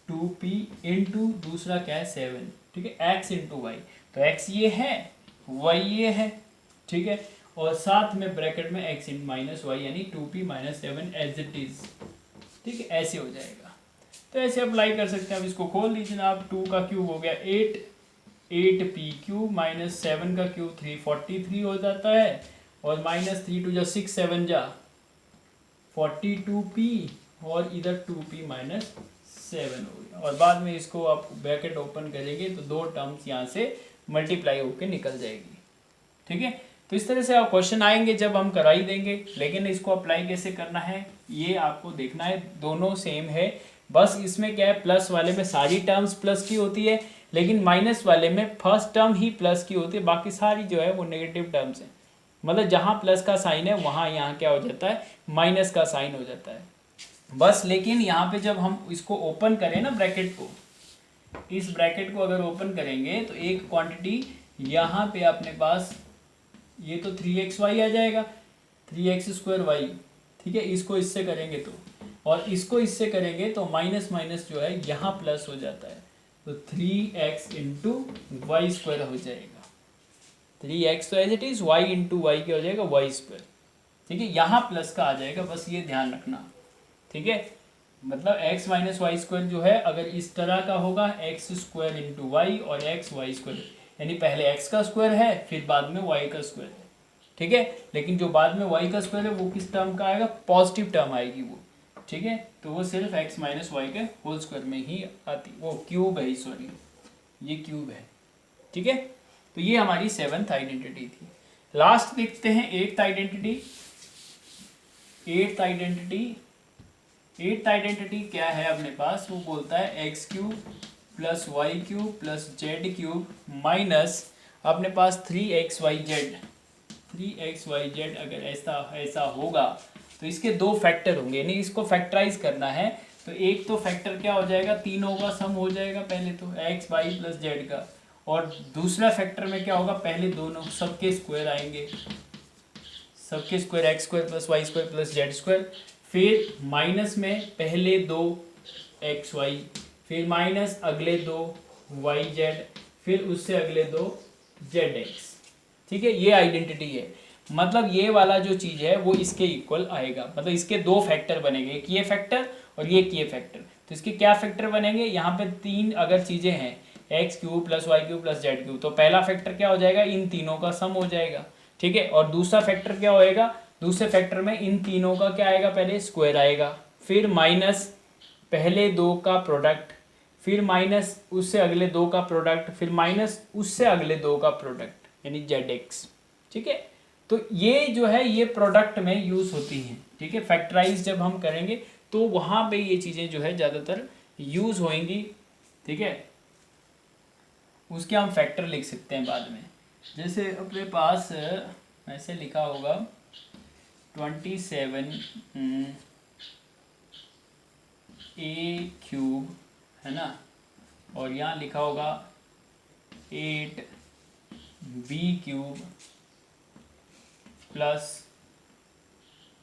2p इंटू दूसरा क्या है 7। ठीक है, x इंटू वाई, तो x ये है y ये है। ठीक है, और साथ में ब्रैकेट में x इन माइनस वाई यानी 2p minus 7 as it is. ठीक है, ऐसे हो जाएगा। तो ऐसे अप्लाई कर सकते हैं। अब इसको खोल लीजिए ना आप, 2 का क्यूब हो गया 8p क्यूब माइनस 7 का क्यूब 343 हो जाता है, और -3 टू जा 6 7 जा 42p, और इधर 2p माइनस 7 हो गया। और बाद में इसको आप ब्रैकेट ओपन करेंगे तो दो टर्म्स यहाँ से मल्टीप्लाई होकर निकल जाएगी। ठीक है, तो इस तरह से आप क्वेश्चन आएंगे जब हम करा ही देंगे, लेकिन इसको अप्लाई कैसे करना है ये आपको देखना है। दोनों सेम है, बस इसमें क्या है प्लस वाले में सारी टर्म्स प्लस की होती है, लेकिन माइनस वाले में फर्स्ट टर्म ही प्लस की होती है, बाकी सारी जो है वो नेगेटिव टर्म्स हैं। मतलब जहाँ प्लस का साइन है वहाँ यहाँ क्या हो जाता है माइनस का साइन हो जाता है बस। लेकिन यहाँ पे जब हम इसको ओपन करें ना ब्रैकेट को, इस ब्रैकेट को अगर ओपन करेंगे तो एक क्वांटिटी यहाँ पे अपने पास ये तो 3xy आ जाएगा, 3x² y। ठीक है, इसको इससे करेंगे तो, और इसको इससे करेंगे तो माइनस माइनस जो है यहाँ प्लस हो जाता है, तो 3x इंटू वाई स्क्वायर हो जाएगा। 3x तो as it is, y into Y क्या हो जाएगा y²। ठीक है, यहाँ प्लस का आ जाएगा, बस ये ध्यान रखना। ठीक है, मतलब x माइनस वाई स्क्वायर जो है अगर इस तरह का होगा x² इंटू वाई और x y², यानी पहले x का स्क्वायर है फिर बाद में y का स्क्वायर है। ठीक है, लेकिन जो बाद में y का स्क्वायर है वो किस टर्म का आएगा, पॉजिटिव टर्म आएगी वो। ठीक है, तो वो सिर्फ x माइनस वाई के होल स्क्वायर में ही आती, वो क्यूब है, सॉरी ये क्यूब है। ठीक है, तो ये हमारी 7th आइडेंटिटी थी। लास्ट देखते हैं 8th आइडेंटिटी। 8th आइडेंटिटी क्या है अपने पास, वो बोलता है x³ plus y³ plus z³ minus अपने पास 3xyz। 3xyz अगर ऐसा होगा तो इसके दो फैक्टर होंगे, यानी इसको फैक्टराइज करना है। तो एक तो फैक्टर क्या हो जाएगा, तीनों का सम हो जाएगा पहले तो x y प्लस जेड का, और दूसरा फैक्टर में क्या होगा, पहले दोनों सबके स्क्वायर आएंगे, सबके square x² plus y² plus z², फिर माइनस में पहले दो xy, फिर माइनस अगले दो yz, फिर उससे अगले दो zx। ठीक है, ये आइडेंटिटी है, मतलब ये वाला जो चीज़ है वो इसके इक्वल आएगा, मतलब इसके दो फैक्टर बनेंगे, एक ये फैक्टर और ये फैक्टर। तो इसके क्या फैक्टर बनेंगे, यहाँ पे तीन अगर चीज़ें हैं x³ plus y³ plus z³, तो पहला फैक्टर क्या हो जाएगा, इन तीनों का सम हो जाएगा। ठीक है, और दूसरा फैक्टर क्या होएगा, दूसरे फैक्टर में इन तीनों का क्या आएगा, पहले स्क्वायर आएगा, फिर माइनस पहले दो का प्रोडक्ट, फिर माइनस उससे अगले दो का प्रोडक्ट, फिर माइनस उससे अगले दो का प्रोडक्ट यानी zx। ठीक है, तो ये जो है ये प्रोडक्ट में यूज़ होती हैं। ठीक है, फैक्टराइज जब हम करेंगे तो वहाँ पे ये चीज़ें जो है ज़्यादातर यूज़ होंगी। ठीक है, उसके हम फैक्टर लिख सकते हैं बाद में, जैसे अपने पास ऐसे लिखा होगा 27 a³ है ना, और यहाँ लिखा होगा 8b³ प्लस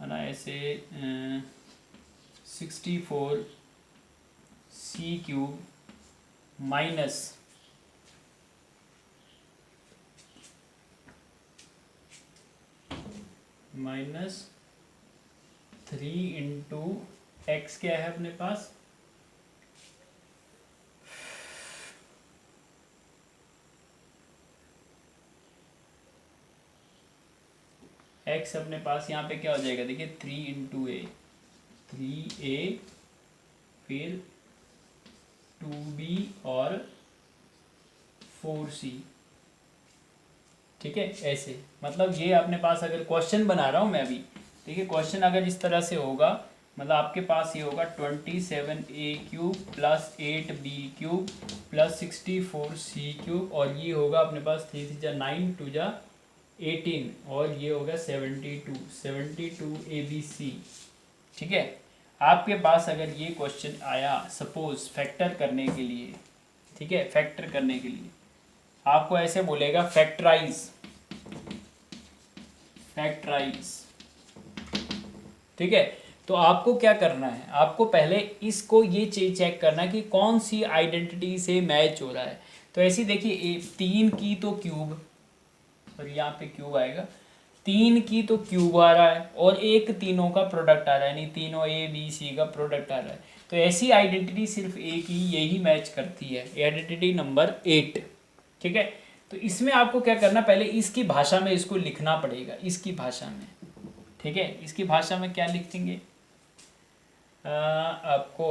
है ना ऐसे 64c³ माइनस -3 इंटू एक्स क्या है अपने पास x अपने पास यहाँ पे क्या हो जाएगा, देखिए 3 इंटू a, 3a, फिर 2b और 4c, ठीक है। ऐसे मतलब ये अपने पास अगर क्वेश्चन बना रहा हूँ मैं अभी, देखिए क्वेश्चन अगर इस तरह से होगा, मतलब आपके पास ये होगा 27a³ plus 8b³ plus 64c³ और ये होगा अपने पास 3 3 जा 9 2 जा 18 और ये होगा 72 abc, ठीक है। आपके पास अगर ये क्वेश्चन आया सपोज फैक्टर करने के लिए, ठीक है, फैक्टर करने के लिए आपको ऐसे बोलेगा फैक्टराइज, फैक्टराइज, ठीक है। तो आपको क्या करना है, आपको पहले इसको ये चेक करना है कि कौन सी आइडेंटिटी से मैच हो रहा है। तो ऐसी देखिए 3 की तो क्यूब, और यहाँ पे क्यूब आएगा, 3 की तो क्यूब आ रहा है और एक तीनों का प्रोडक्ट आ रहा है, यानी तीनों ए बी सी का प्रोडक्ट आ रहा है। तो ऐसी आइडेंटिटी सिर्फ एक ही यही मैच करती है, आइडेंटिटी नंबर 8, ठीक है। तो इसमें आपको क्या करना, पहले इसकी भाषा में इसको लिखना पड़ेगा, इसकी भाषा में, ठीक है। इसकी भाषा में क्या लिखेंगे, आपको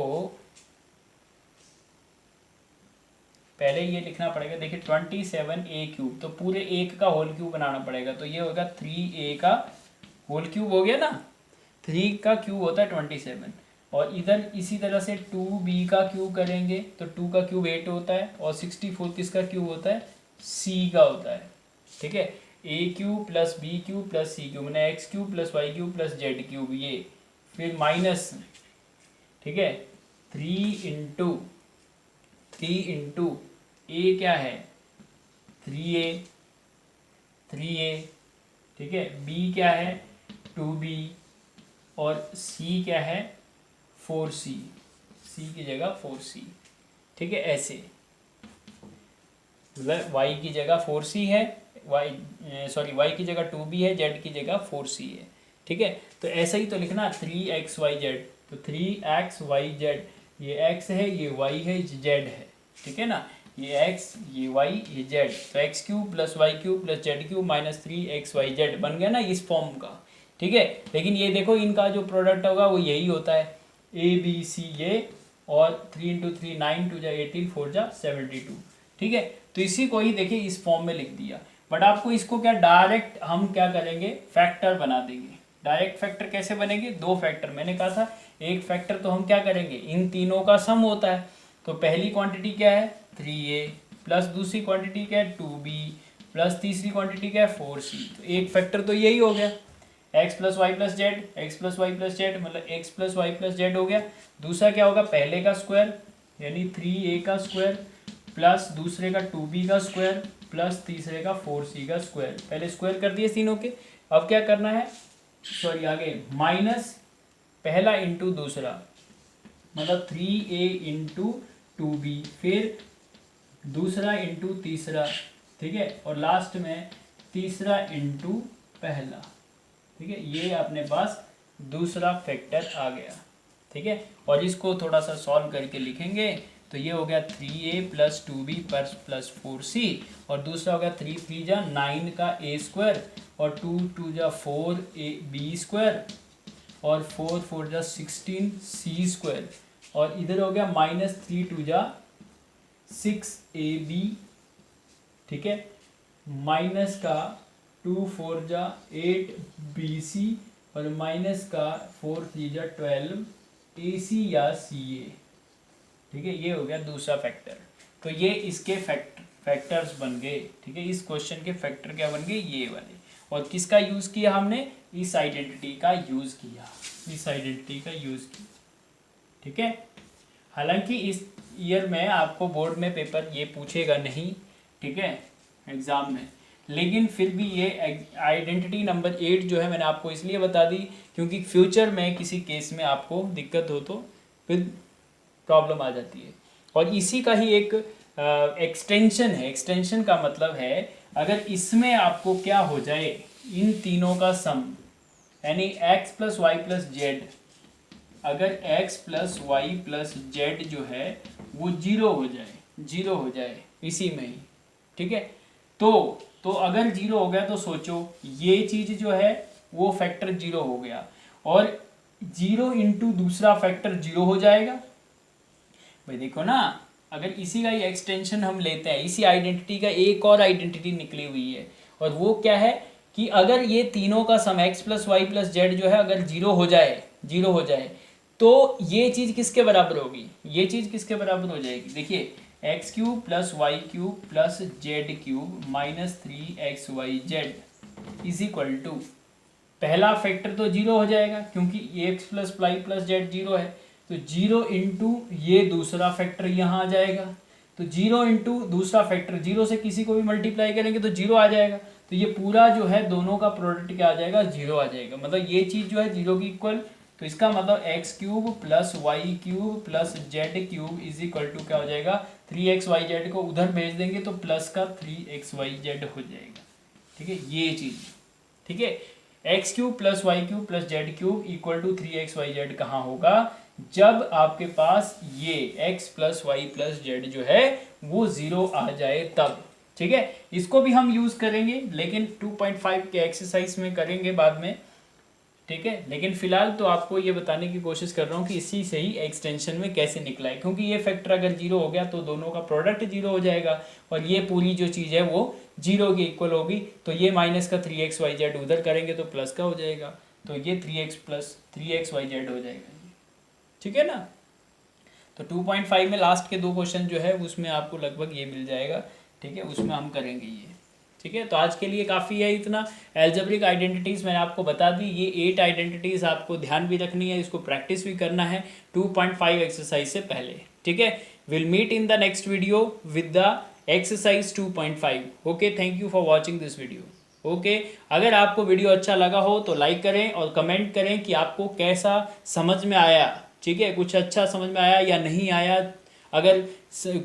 पहले ये लिखना पड़ेगा, देखिए 27a³ तो पूरे एक का होल क्यूब बनाना पड़ेगा, तो ये होगा 3a का होल क्यूब हो गया ना, 3 का क्यूब होता है 27, और इधर इसी तरह से 2b का क्यूब करेंगे तो 2 का क्यूब 8 होता है, और 64 किसका क्यूब होता है, c का होता है, ठीक है। a³ plus b³ plus c³ मैंने x³ plus y³ plus z³, ये फिर माइनस, ठीक है, 3 इंटू ए क्या है 3a, ठीक है, b क्या है 2b और c क्या है 4c, c की जगह 4c, ठीक है। ऐसे मतलब y की जगह 4c है, y की जगह 2b है, z की जगह 4c है, ठीक है। तो ऐसा ही तो लिखना 3xyz, तो 3xyz, ये x है, ये y है, ये z है, ठीक है ना, ये x ये y ये z, तो x³ plus y³ plus z³ minus 3xyz बन गया ना इस फॉर्म का, ठीक है। लेकिन ये देखो इनका जो प्रोडक्ट होगा वो यही होता है a b c ये, और 3 इंटू 3 9 2 जा 18 4 जा 72, ठीक है। तो इसी को ही देखिए इस फॉर्म में लिख दिया, बट आपको इसको क्या डायरेक्ट हम क्या करेंगे, फैक्टर बना देंगे। डायरेक्ट फैक्टर कैसे बनेंगे, 2 फैक्टर, मैंने कहा था एक फैक्टर तो हम क्या करेंगे, इन तीनों का सम होता है। तो पहली क्वांटिटी क्या है 3a प्लस दूसरी क्वांटिटी क्या है 2b प्लस तीसरी क्वांटिटी क्या है 4c, तो एक फैक्टर तो यही हो गया, x plus Y plus Z, X plus Y plus Z मतलब x plus Y plus Z हो गया। दूसरा क्या होगा, पहले का स्क्वायर यानी 3a का स्क्वायर प्लस दूसरे का 2b का स्क्वायर प्लस तीसरे का 4c का स्क्वायर, पहले स्क्वायर कर दिए तीनों के। अब क्या करना है, सॉरी आगे माइनस पहला इंटू दूसरा, मतलब 3a इंटू 2b, फिर दूसरा इंटू तीसरा, ठीक है, और लास्ट में तीसरा इंटू पहला, ठीक है। ये अपने पास दूसरा फैक्टर आ गया, ठीक है। और इसको थोड़ा सा सॉल्व करके लिखेंगे तो ये हो गया 3a plus 2b plus 4c, और दूसरा हो गया 3 3 जा 9 का a स्क्वायर और 2 2 जा 4b स्क्वायर और 4 4 जा 16c स्क्वायर, और इधर हो गया माइनस 3 2 जा 6ab, ठीक है, माइनस का 2 4 जा 8bc और माइनस का 4 3 जा 12ac या ca, ठीक है। ये हो गया दूसरा फैक्टर। तो ये इसके फैक्टर्स बन गए, ठीक है। इस क्वेश्चन के फैक्टर क्या बन गए, ये वाले। और किसका यूज़ किया हमने, इस आइडेंटिटी का यूज़ किया, इस आइडेंटिटी का यूज़ किया, ठीक है। हालांकि इस ईयर में आपको बोर्ड में पेपर ये पूछेगा नहीं, ठीक है, एग्ज़ाम में, लेकिन फिर भी ये आइडेंटिटी नंबर 8 जो है मैंने आपको इसलिए बता दी क्योंकि फ्यूचर में किसी केस में आपको दिक्कत हो तो फिर प्रॉब्लम आ जाती है। और इसी का ही एक एक्सटेंशन है, एक्सटेंशन का मतलब है अगर इसमें आपको क्या हो जाए, इन तीनों का सम यानी x plus Y plus Z, अगर x plus Y plus Z जो है वो जीरो हो जाए इसी में ही, ठीक है। तो अगर जीरो हो गया तो सोचो ये चीज़ जो है वो फैक्टर जीरो हो गया, और जीरो इंटू दूसरा फैक्टर जीरो हो जाएगा। भाई देखो ना, अगर इसी का ही एक्सटेंशन हम लेते हैं, इसी आइडेंटिटी का एक और आइडेंटिटी निकली हुई है, और वो क्या है कि अगर ये तीनों का sum x plus Y plus Z जो है अगर जीरो हो जाए तो ये चीज़ किसके बराबर होगी, ये चीज़ किसके बराबर हो जाएगी, देखिए X cube plus Y cube plus Z cube minus 3xyz is equal to, पहला फैक्टर तो जीरो हो जाएगा क्योंकि X plus Y plus Z zero है, तो जीरो इंटू ये दूसरा फैक्टर यहाँ आ जाएगा, तो जीरो इंटू दूसरा फैक्टर, जीरो से किसी को भी मल्टीप्लाई करेंगे तो जीरो आ जाएगा, तो ये पूरा जो है दोनों का प्रोडक्ट क्या आ जाएगा, जीरो आ जाएगा, मतलब ये चीज़ जो है जीरो की इक्वल, तो इसका मतलब X cube plus Y cube plus Z cube is equal to क्या हो जाएगा, 3xyz को उधर भेज देंगे तो प्लस का 3xyz हो जाएगा, ठीक है, ये चीज़, ठीक है, x cube plus Y cube plus Z cube equal to 3xyz कहाँ होगा, जब आपके पास ये x plus Y plus Z जो है वो जीरो आ जाए तब, ठीक है, इसको भी हम यूज़ करेंगे लेकिन 2.5 के एक्सरसाइज में करेंगे बाद में, ठीक है, लेकिन फिलहाल तो आपको ये बताने की कोशिश कर रहा हूँ कि इसी से ही एक्सटेंशन में कैसे निकला है, क्योंकि ये फैक्टर अगर जीरो हो गया तो दोनों का प्रोडक्ट जीरो हो जाएगा और ये पूरी जो चीज़ है वो जीरो की इक्वल होगी, तो ये माइनस का 3xyz उधर करेंगे तो प्लस का हो जाएगा, तो ये 3x प्लस 3xyz हो जाएगा, ठीक है ना। तो 2.5 में लास्ट के दो क्वेश्चन जो है उसमें आपको लगभग ये मिल जाएगा, ठीक है, उसमें हम करेंगे ये, ठीक है। तो आज के लिए काफ़ी है इतना, एल्जेब्रिक आइडेंटिटीज़ मैंने आपको बता दी, ये 8 आइडेंटिटीज़ आपको ध्यान भी रखनी है, इसको प्रैक्टिस भी करना है 2.5 एक्सरसाइज से पहले, ठीक है। Will meet in the next video with the exercise 2.5। Okay, thank you for watching this video. Okay, अगर आपको वीडियो अच्छा लगा हो तो लाइक करें और कमेंट करें कि आपको कैसा समझ में आया, ठीक है, कुछ अच्छा समझ में आया या नहीं आया, अगर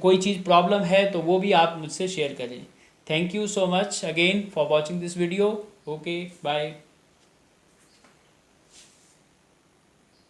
कोई चीज़ प्रॉब्लम है तो वो भी आप मुझसे शेयर करें। Thank you so much again for watching this video. Okay, bye.